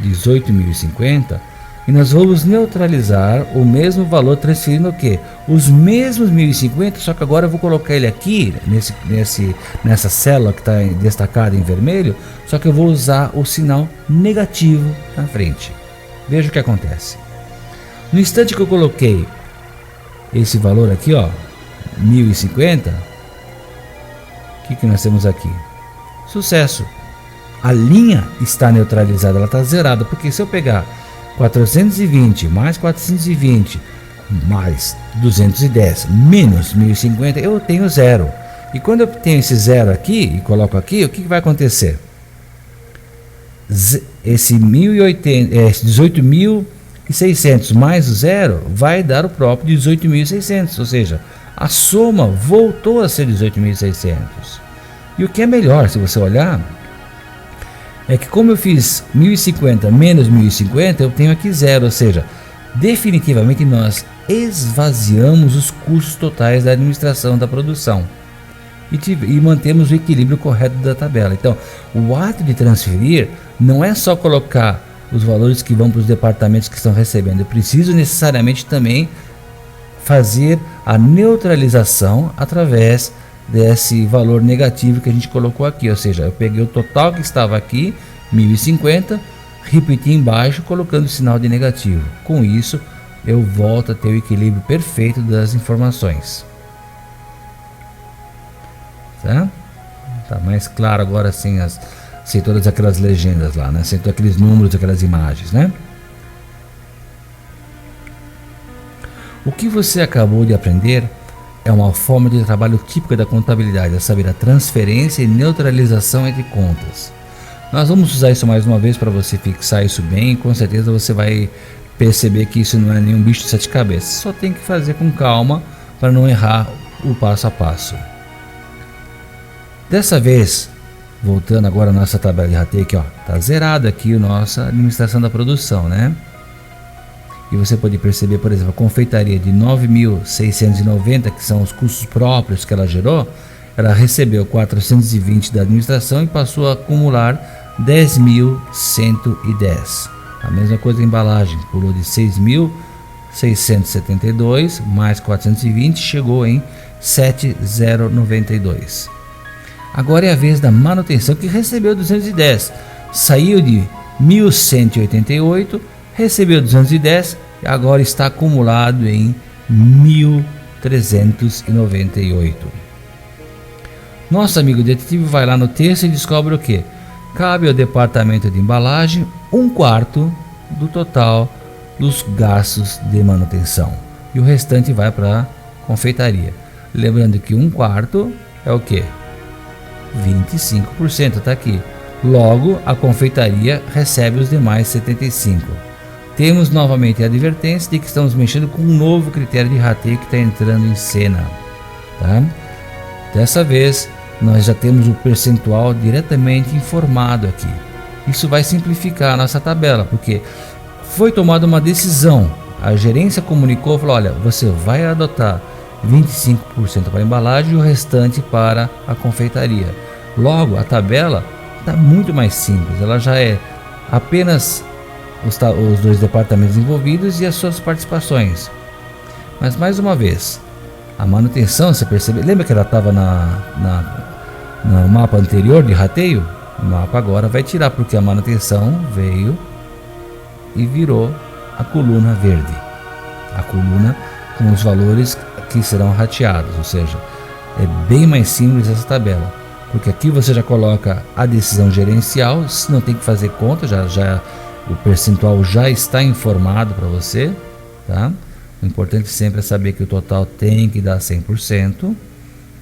18.050, e nós vamos neutralizar o mesmo valor, transferindo o quê? Os mesmos 1.050, só que agora eu vou colocar ele aqui, nessa célula que está destacada em vermelho, só que eu vou usar o sinal negativo na frente. Veja o que acontece. No instante que eu coloquei esse valor aqui, ó, 1.050, o que nós temos aqui? Sucesso! A linha está neutralizada, ela está zerada, porque se eu pegar 420 mais 420 mais 210 menos 1050, eu tenho zero. E quando eu tenho esse zero aqui e coloco aqui, o que vai acontecer? Esse 18.600 mais o zero vai dar o próprio 18.600, ou seja, a soma voltou a ser 18.600. E o que é melhor, se você olhar, é que como eu fiz 1.050 menos 1.050, eu tenho aqui zero, ou seja, definitivamente nós esvaziamos os custos totais da administração da produção e mantemos o equilíbrio correto da tabela. Então, o ato de transferir não é só colocar os valores que vão para os departamentos que estão recebendo. Eu preciso necessariamente também fazer a neutralização através desse valor negativo que a gente colocou aqui, ou seja, eu peguei o total que estava aqui, 1050, repeti embaixo colocando o sinal de negativo. Com isso, eu volto a ter o equilíbrio perfeito das informações. Tá mais claro agora sem todas aquelas legendas lá, né? Sem todos aqueles números, aquelas imagens, né? O que você acabou de aprender é uma forma de trabalho típica da contabilidade, é saber a transferência e neutralização entre contas. Nós vamos usar isso mais uma vez para você fixar isso bem, e com certeza você vai perceber que isso não é nenhum bicho de 7 cabeças. Só tem que fazer com calma para não errar o passo a passo. Dessa vez, voltando agora à nossa tabela de rateio aqui, ó, tá zerado aqui a nossa administração da produção, né? E você pode perceber, por exemplo, a confeitaria de 9.690, que são os custos próprios que ela gerou, ela recebeu 420 da administração e passou a acumular 10.110. A mesma coisa a embalagem, pulou de 6.672 mais 420, chegou em 7.092. Agora é a vez da manutenção, que recebeu 210, saiu de 1.188, recebeu 210 e agora está acumulado em 1.398. Nosso amigo detetive vai lá no texto e descobre o que? Cabe ao departamento de embalagem 1/4 do total dos gastos de manutenção e o restante vai para a confeitaria. Lembrando que 1/4 é o que? 25%, está aqui. Logo, a confeitaria recebe os demais 75%. Temos novamente a advertência de que estamos mexendo com um novo critério de rateio que está entrando em cena. Tá? Dessa vez, nós já temos o percentual diretamente informado aqui. Isso vai simplificar a nossa tabela, porque foi tomada uma decisão. A gerência comunicou, falou, olha, você vai adotar 25% para a embalagem e o restante para a confeitaria. Logo, a tabela está muito mais simples, ela já é apenas os dois departamentos envolvidos e as suas participações. Mas mais uma vez, a manutenção, você percebe, lembra que ela estava no mapa anterior de rateio? O mapa agora vai tirar, porque a manutenção veio e virou a coluna verde, a coluna com os valores que serão rateados, ou seja, é bem mais simples essa tabela, porque aqui você já coloca a decisão gerencial, não tem que fazer conta, já o percentual já está informado para você, tá? O importante sempre é saber que o total tem que dar 100%,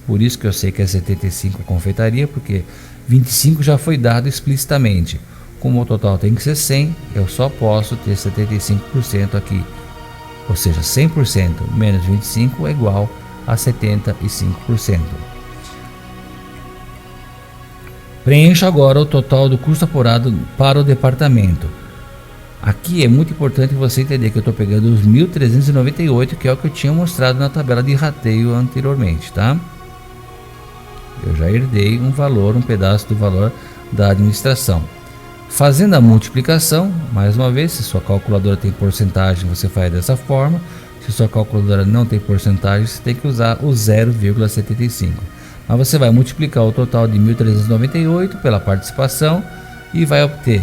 por isso que eu sei que é 75% a confeitaria, porque 25% já foi dado explicitamente. Como o total tem que ser 100%, eu só posso ter 75% aqui. Ou seja, 100% menos 25% é igual a 75%. Preencha agora o total do custo apurado para o departamento. Aqui é muito importante você entender que eu estou pegando os 1.398, que é o que eu tinha mostrado na tabela de rateio anteriormente, tá? Eu já herdei um pedaço do valor da administração. Fazendo a multiplicação, mais uma vez, se sua calculadora tem porcentagem, você faz dessa forma. Se sua calculadora não tem porcentagem, você tem que usar o 0,75. Mas você vai multiplicar o total de 1.398 pela participação e vai obter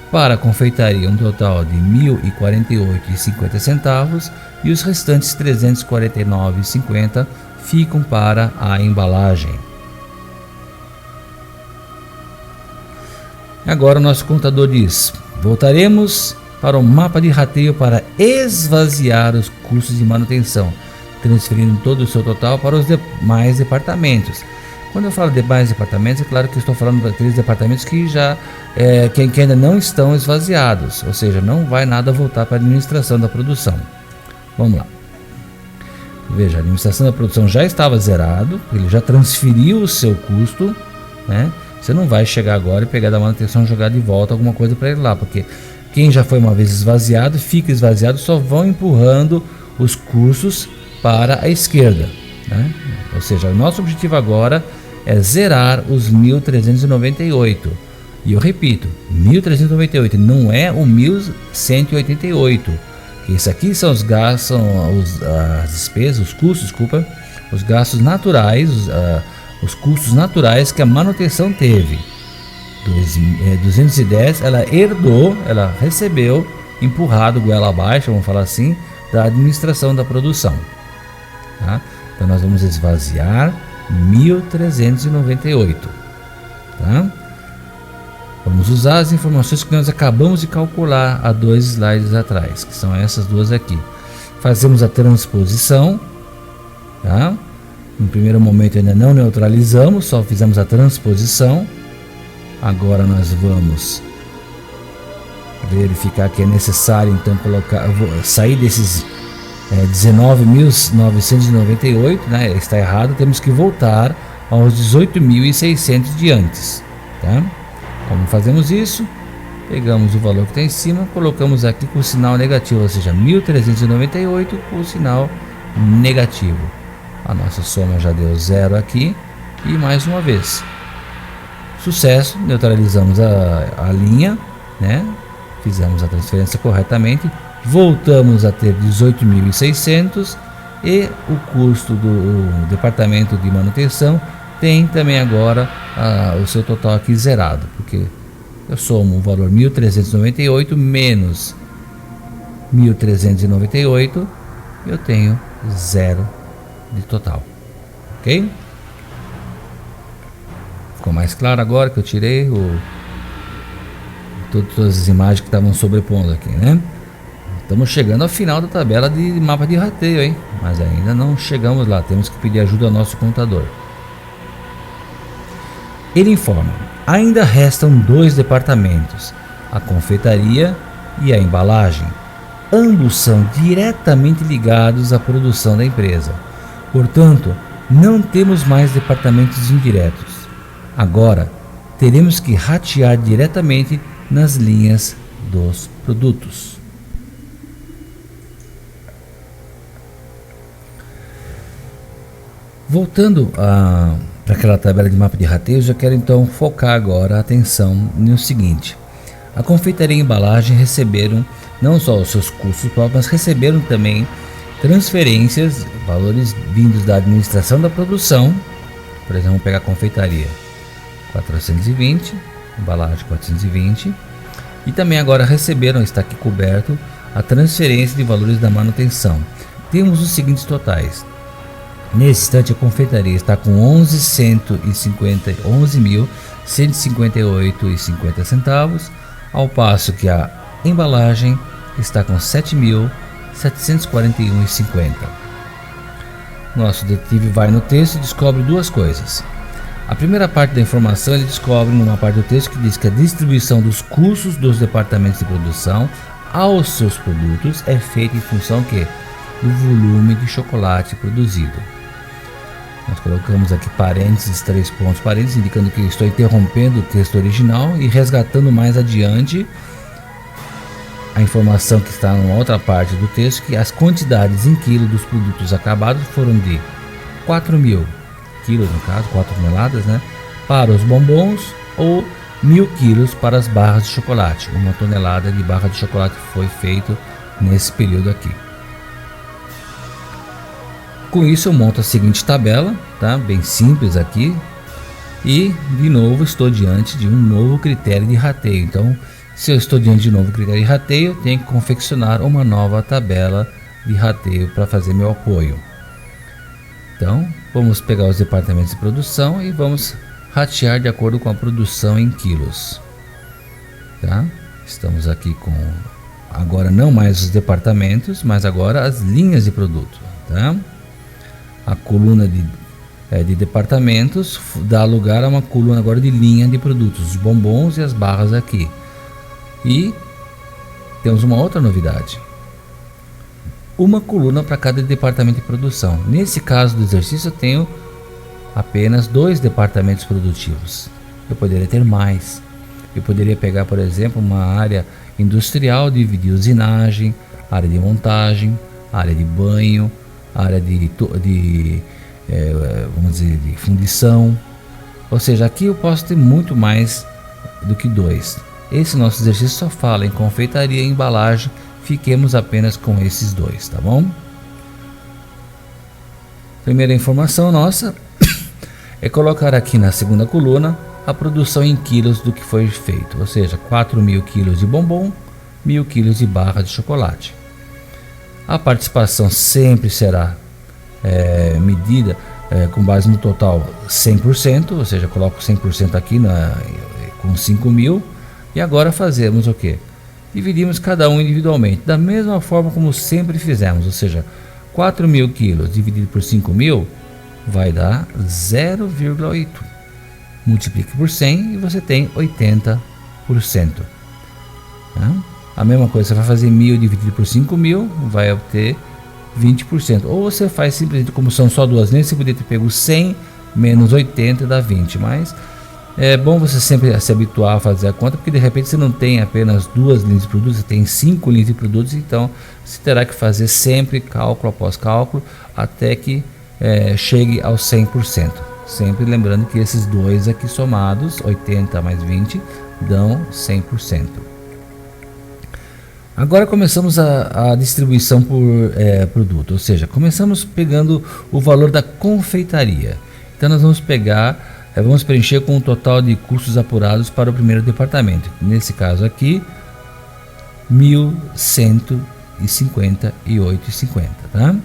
para a confeitaria um total de R$ 1.048,50 e os restantes R$ 349,50 ficam para a embalagem. Agora o nosso contador diz: voltaremos para o mapa de rateio para esvaziar os custos de manutenção, transferindo todo o seu total para os demais departamentos. Quando eu falo de mais departamentos, é claro que eu estou falando daqueles departamentos que já que ainda não estão esvaziados, ou seja, não vai nada voltar para a administração da produção. Vamos lá. Veja, a administração da produção já estava zerado, ele já transferiu o seu custo, né? Você não vai chegar agora e pegar da manutenção e jogar de volta alguma coisa para ele lá, porque quem já foi uma vez esvaziado, fica esvaziado, só vão empurrando os custos para a esquerda, né? Ou seja, o nosso objetivo agora é zerar os 1.398. E eu repito, 1.398 não é o 1.188. Isso aqui são os gastos, são as despesas, os custos, desculpa, os gastos naturais, os custos naturais que a manutenção teve. 210 ela herdou, ela recebeu, empurrado goela abaixo, vamos falar assim, da administração da produção. Tá? Então nós vamos esvaziar 1.398. Tá? Vamos usar as informações que nós acabamos de calcular há 2 slides atrás, que são essas duas aqui. Fazemos a transposição, tá? No primeiro momento ainda não neutralizamos, só fizemos a transposição. Agora nós vamos verificar que é necessário então sair desses 19.998, né? Está errado, temos que voltar aos 18.600 de antes, tá? Como fazemos isso? Pegamos o valor que está em cima, colocamos aqui com o sinal negativo, ou seja, 1.398 com o sinal negativo. A nossa soma já deu 0 aqui e mais uma vez. Sucesso, neutralizamos a linha, né? Fizemos a transferência corretamente, voltamos a ter 18.600 e o custo do departamento de manutenção tem também agora o seu total aqui zerado, porque eu somo o valor 1.398 menos 1.398, eu tenho 0 de total, ok? Ficou mais claro agora que eu tirei todas as imagens que estavam sobrepondo aqui, né? Estamos chegando ao final da tabela de mapa de rateio, hein? Mas ainda não chegamos lá, temos que pedir ajuda ao nosso contador. Ele informa: ainda restam 2 departamentos, a confeitaria e a embalagem. Ambos são diretamente ligados à produção da empresa. Portanto, não temos mais departamentos indiretos. Agora, teremos que ratear diretamente nas linhas dos produtos. Voltando para aquela tabela de mapa de rateios, eu quero então focar agora a atenção no seguinte: a confeitaria e a embalagem receberam não só os seus custos próprios, mas receberam também transferências, valores vindos da administração da produção. Por exemplo, vamos pegar a confeitaria, 420, embalagem 420, e também agora receberam, está aqui coberto, a transferência de valores da manutenção. Temos os seguintes totais. Nesse instante, a confeitaria está com 11.158,50 ao passo que a embalagem está com 7.741,50. Nosso detetive vai no texto e descobre 2 coisas. A primeira parte da informação ele descobre numa parte do texto que diz que a distribuição dos custos dos departamentos de produção aos seus produtos é feita em função do volume de chocolate produzido. Nós colocamos aqui parênteses, 3 pontos parênteses, indicando que estou interrompendo o texto original e resgatando mais adiante a informação que está em outra parte do texto, que as quantidades em quilo dos produtos acabados foram de 4.000 quilos, no caso, 4 toneladas, né, para os bombons, ou 1.000 quilos para as barras de chocolate. 1 tonelada de barra de chocolate foi feito nesse período aqui. Com isso eu monto a seguinte tabela, tá? Bem simples aqui, e de novo estou diante de um novo critério de rateio. Então, se eu estou diante de um novo critério de rateio, eu tenho que confeccionar uma nova tabela de rateio para fazer meu apoio. Então, vamos pegar os departamentos de produção e vamos ratear de acordo com a produção em quilos, tá? Estamos aqui com agora não mais os departamentos, mas agora as linhas de produto, tá? A coluna de departamentos dá lugar a uma coluna agora de linha de produtos, os bombons e as barras aqui. E temos uma outra novidade: uma coluna para cada departamento de produção. Nesse caso do exercício eu tenho apenas 2 departamentos produtivos. Eu poderia ter mais. Eu poderia pegar, por exemplo, uma área industrial, dividir usinagem, área de montagem, área de banho, área vamos dizer, de fundição. Ou seja, aqui eu posso ter muito mais do que 2. Esse nosso exercício só fala em confeitaria e embalagem. Fiquemos apenas com esses 2, tá bom? Primeira informação nossa é colocar aqui na segunda coluna a produção em quilos do que foi feito, ou seja, 4.000 quilos de bombom, 1.000 quilos de barra de chocolate. A participação sempre será medida com base no total 100%, ou seja, coloco 100% aqui com 5.000, e agora fazemos o que? Dividimos cada um individualmente, da mesma forma como sempre fizemos, ou seja, 4.000 quilos dividido por 5.000 vai dar 0,8. Multiplique por 100 e você tem 80%. A mesma coisa, você vai fazer 1.000 dividido por 5.000, vai obter 20%. Ou você faz simplesmente, como são só 2 linhas, você poderia ter pego 100 menos 80 dá 20, mas é bom você sempre se habituar a fazer a conta, porque de repente você não tem apenas 2 linhas de produtos, você tem 5 linhas de produtos, então você terá que fazer sempre cálculo após cálculo até que chegue aos 100%. Sempre lembrando que esses 2 aqui somados, 80 mais 20, dão 100%. Agora começamos a distribuição por produto, ou seja, começamos pegando o valor da confeitaria. Então nós vamos vamos preencher com o total de custos apurados para o primeiro departamento. Nesse caso aqui, R$ 1.158,50, tá?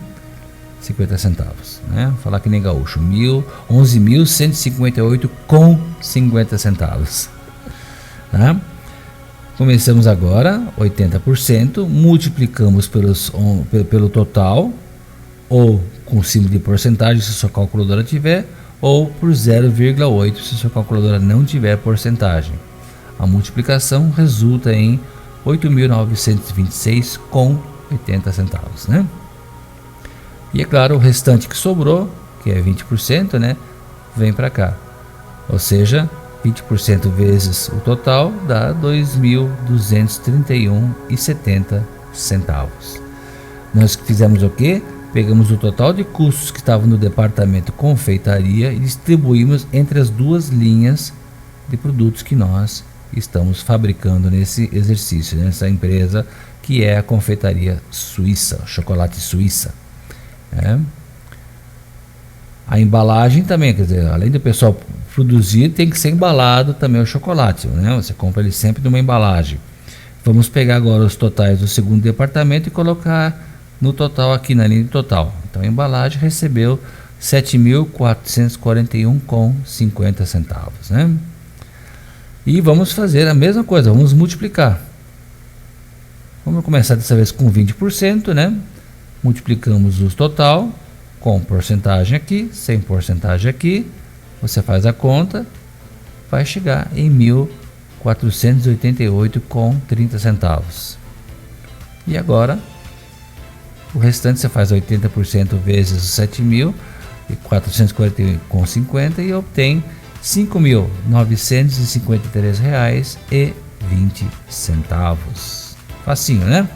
50 centavos, né? Vou falar que nem gaúcho, 11.158,50 centavos, tá? Começamos agora 80%, multiplicamos pelo total, ou com símbolo de porcentagem se sua calculadora tiver, ou por 0,8 se sua calculadora não tiver porcentagem. A multiplicação resulta em 8.926,80 centavos, né? E é claro, o restante que sobrou, que é 20%, né, vem para cá. Ou seja, 20% vezes o total dá 2.231,70 centavos. Nós fizemos o quê? Pegamos o total de custos que estavam no departamento confeitaria e distribuímos entre as 2 linhas de produtos que nós estamos fabricando nesse exercício, nessa empresa que é a confeitaria suíça, chocolate suíça. A embalagem também, quer dizer, além do pessoal produzir, tem que ser embalado também o chocolate, né? Você compra ele sempre numa embalagem. Vamos pegar agora os totais do segundo departamento e colocar no total aqui na linha de total. Então a embalagem recebeu 7.441,50 centavos, né? E vamos fazer a mesma coisa, vamos multiplicar. Vamos começar dessa vez com 20%, né? Multiplicamos o total com porcentagem aqui, sem porcentagem aqui. Você faz a conta, vai chegar em 1.488,30 centavos. E agora, o restante você faz 80% vezes os 7.441,50 e obtém R$ 5.953,20. Facinho, né?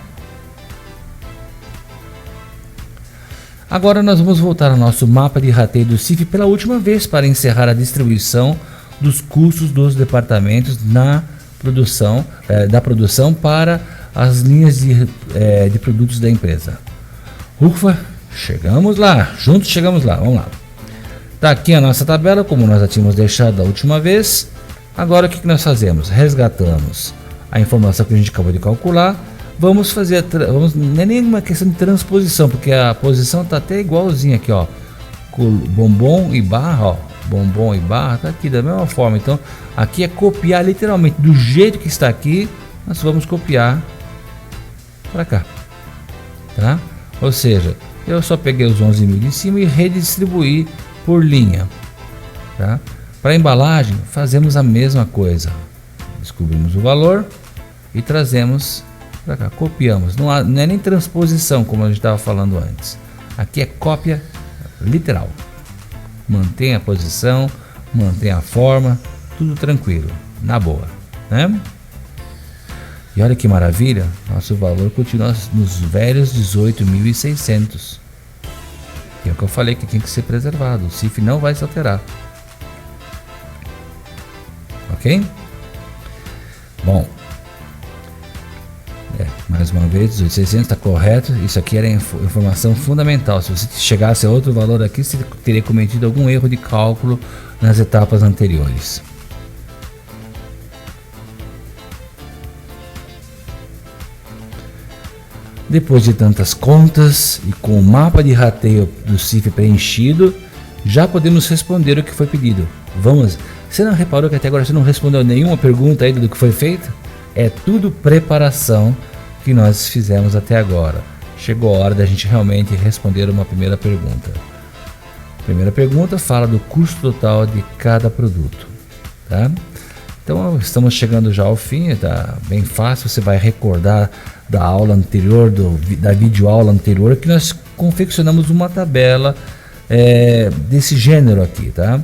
Agora nós vamos voltar ao nosso mapa de rateio do CIF pela última vez para encerrar a distribuição dos custos dos departamentos da produção para as linhas de produtos da empresa. Ufa, chegamos lá, juntos chegamos lá, vamos lá. Tá aqui a nossa tabela, como nós já tínhamos deixado da última vez. Agora o que nós fazemos? Resgatamos a informação que a gente acabou de calcular. Vamos fazer, não é nenhuma questão de transposição, porque a posição está até igualzinha aqui, ó. Com bombom e barra, ó. Bombom e barra, tá aqui da mesma forma. Então, aqui é copiar literalmente do jeito que está aqui, nós vamos copiar para cá, tá? Ou seja, eu só peguei os 11.000 de cima e redistribuí por linha. Tá? Para embalagem, fazemos a mesma coisa. Descobrimos o valor e trazemos para cá, copiamos. Não é nem transposição, como a gente estava falando antes. Aqui é cópia literal. Mantém a posição, mantém a forma, tudo tranquilo, na boa, né? E olha que maravilha, nosso valor continua nos velhos 18.600. Que é o que eu falei que tem que ser preservado. O CIF não vai se alterar. Ok? Bom, mais uma vez, 18.600 está correto. Isso aqui era informação fundamental. Se você chegasse a outro valor aqui, você teria cometido algum erro de cálculo nas etapas anteriores. Depois de tantas contas e com o mapa de rateio do CIF preenchido, já podemos responder o que foi pedido. Vamos. Você não reparou que até agora você não respondeu nenhuma pergunta ainda do que foi feito? É tudo preparação que nós fizemos até agora. Chegou a hora da gente realmente responder uma primeira pergunta. A primeira pergunta fala do custo total de cada produto, tá? Então estamos chegando já ao fim, tá bem fácil, você vai recordar da aula anterior, da videoaula anterior, que nós confeccionamos uma tabela desse gênero aqui, tá?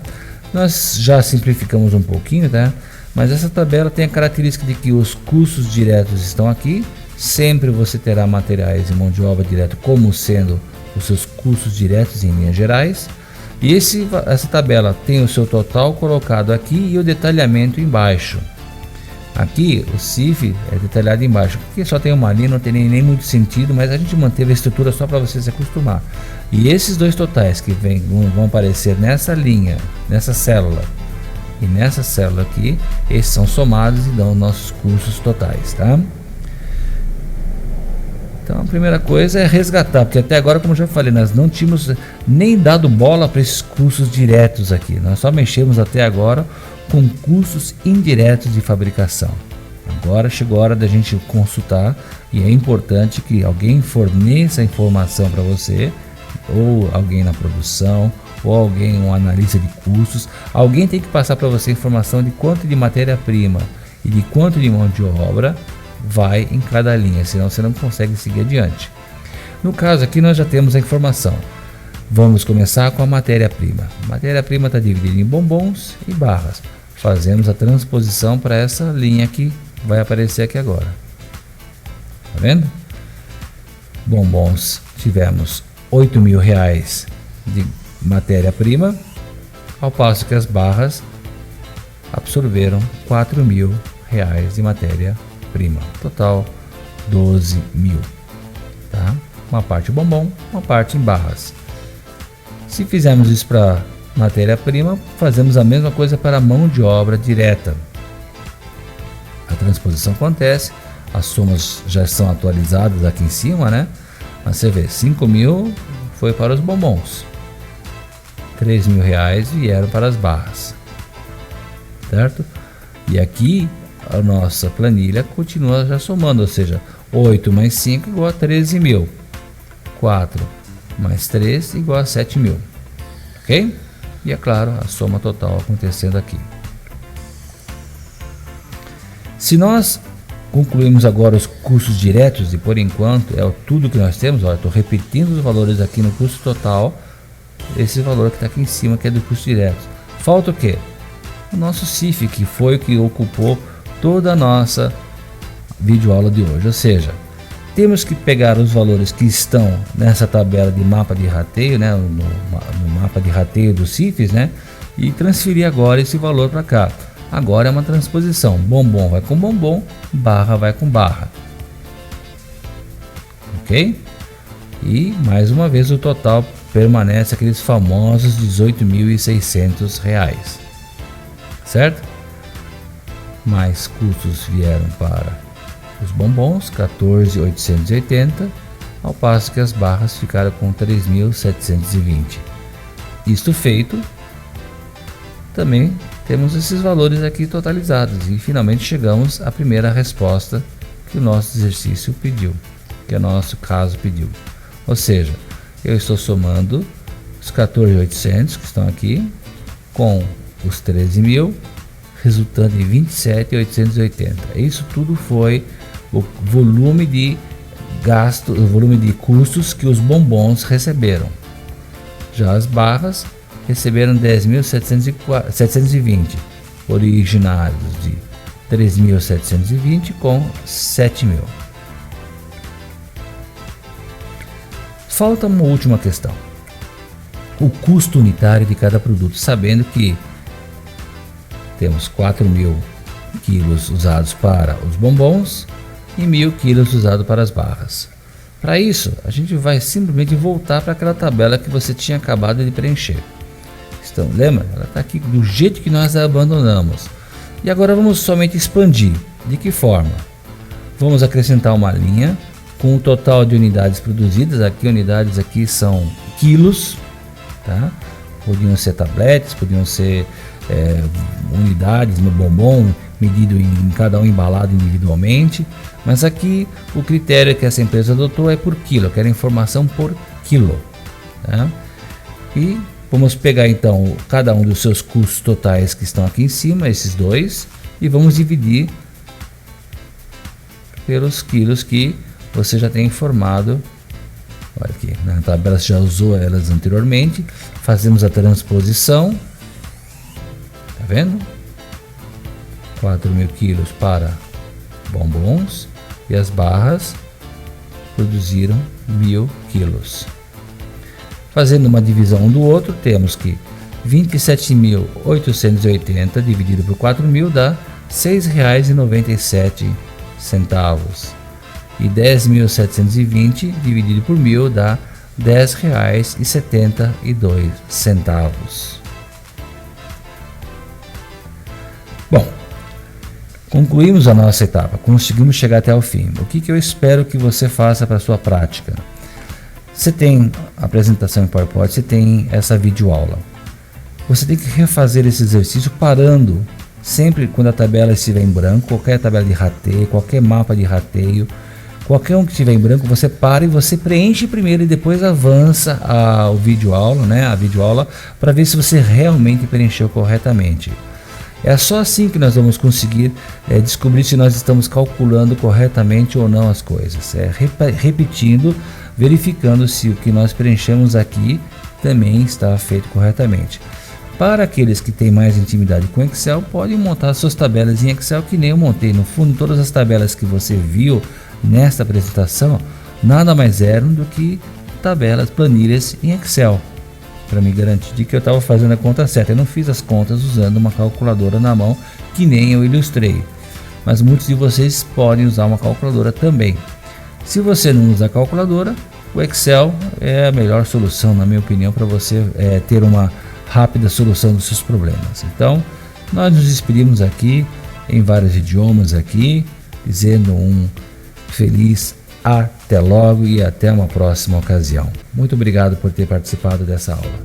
Nós já simplificamos um pouquinho, tá? Mas essa tabela tem a característica de que os custos diretos estão aqui, sempre você terá materiais e mão de obra direto como sendo os seus custos diretos em linhas gerais. E essa tabela tem o seu total colocado aqui e o detalhamento embaixo. Aqui o CIF é detalhado embaixo, porque só tem uma linha, não tem nem muito sentido, mas a gente manteve a estrutura só para você se acostumar. E esses dois totais que vão aparecer nessa linha, nessa célula e nessa célula aqui, esses são somados e dão nossos custos totais, tá? Então a primeira coisa é resgatar, porque até agora, como eu já falei, nós não tínhamos nem dado bola para esses custos diretos aqui. Nós só mexemos até agora com custos indiretos de fabricação. Agora chegou a hora da gente consultar e é importante que alguém forneça a informação para você, ou alguém na produção, ou alguém, um analista de custos. Alguém tem que passar para você a informação de quanto de matéria-prima e de quanto de mão de obra vai em cada linha, senão você não consegue seguir adiante. No caso aqui nós já temos a informação. Vamos começar com a matéria-prima. A matéria-prima está dividida em bombons e barras. Fazemos a transposição para essa linha que vai aparecer aqui agora. Tá vendo? Bombons, tivemos R$8.000 de matéria-prima, ao passo que as barras absorveram R$4.000 de matéria-prima. Total 12.000. Tá? Uma parte bombom, uma parte em barras. Se fizermos isso para matéria-prima, fazemos a mesma coisa para a mão de obra direta. A transposição acontece, as somas já estão atualizadas aqui em cima, né? Mas você vê, 5.000 foi para os bombons, R$3.000 vieram para as barras, certo? E aqui a nossa planilha continua já somando, ou seja, 8 mais 5 igual a 13.000, 4 mais 3 igual a 7.000, ok? E é claro, a soma total acontecendo aqui. Se nós concluímos agora os custos diretos, e por enquanto é tudo que nós temos, estou repetindo os valores aqui no custo total, esse valor que está aqui em cima, que é do custo direto. Falta o quê? O nosso CIF, que foi o que ocupou toda a nossa videoaula de hoje, ou seja, temos que pegar os valores que estão nessa tabela de mapa de rateio, né, no mapa de rateio dos CIFs, né, e transferir agora esse valor para cá. Agora é uma transposição, bombom vai com bombom, barra vai com barra, ok? E mais uma vez o total permanece aqueles famosos R$18.600, certo? Mais custos vieram para os bombons, 14.880, ao passo que as barras ficaram com 3.720. Isto feito, também temos esses valores aqui totalizados e finalmente chegamos à primeira resposta que o nosso exercício pediu, que o nosso caso pediu. Ou seja, eu estou somando os 14.800 que estão aqui, com os 13.000, resultando em 27.880. Isso tudo foi o volume de gasto, o volume de custos que os bombons receberam. Já as barras receberam 10.720, originários de 3.720 com 7.000. Falta uma última questão: o custo unitário de cada produto, sabendo que temos 4.000 quilos usados para os bombons e 1.000 quilos usados para as barras. Para isso, a gente vai simplesmente voltar para aquela tabela que você tinha acabado de preencher. Então, lembra? Ela está aqui do jeito que nós a abandonamos. E agora vamos somente expandir. De que forma? Vamos acrescentar uma linha com o total de unidades produzidas. Aqui, unidades aqui são quilos, tá? Podiam ser tabletes, podiam ser unidades no bombom, medido em cada um embalado individualmente. Mas aqui o critério que essa empresa adotou é por quilo. Eu quero informação por quilo, tá? E vamos pegar então cada um dos seus custos totais que estão aqui em cima, esses dois, e vamos dividir pelos quilos que você já tem informado. Olha aqui, na tabela você já usou elas anteriormente. Fazemos a transposição, tá vendo? 4.000 quilos para bombons e as barras produziram 1.000 quilos. Fazendo uma divisão um do outro, temos que 27.880 dividido por 4.000 dá R$ 6,97. E 10.720 dividido por 1.000 dá R$ 10,72. Bom, concluímos a nossa etapa, conseguimos chegar até o fim. O que eu espero que você faça para a sua prática? Você tem a apresentação em PowerPoint, você tem essa videoaula. Você tem que refazer esse exercício parando sempre quando a tabela estiver em branco, qualquer tabela de rateio, qualquer mapa de rateio, qualquer um que estiver em branco, você para e você preenche primeiro e depois avança a videoaula, né, a videoaula, para ver se você realmente preencheu corretamente. É só assim que nós vamos conseguir descobrir se nós estamos calculando corretamente ou não as coisas. Repetindo, verificando se o que nós preenchemos aqui também está feito corretamente. Para aqueles que têm mais intimidade com Excel, podem montar suas tabelas em Excel, que nem eu montei. No fundo, todas as tabelas que você viu nesta apresentação nada mais eram do que tabelas, planilhas em Excel, para me garantir de que eu estava fazendo a conta certa. Eu não fiz as contas usando uma calculadora na mão, que nem eu ilustrei, mas muitos de vocês podem usar uma calculadora também. Se você não usa a calculadora, o Excel é a melhor solução, na minha opinião, para você ter uma rápida solução dos seus problemas. Então, nós nos despedimos aqui em vários idiomas aqui, dizendo um feliz até logo e até uma próxima ocasião. Muito obrigado por ter participado dessa aula.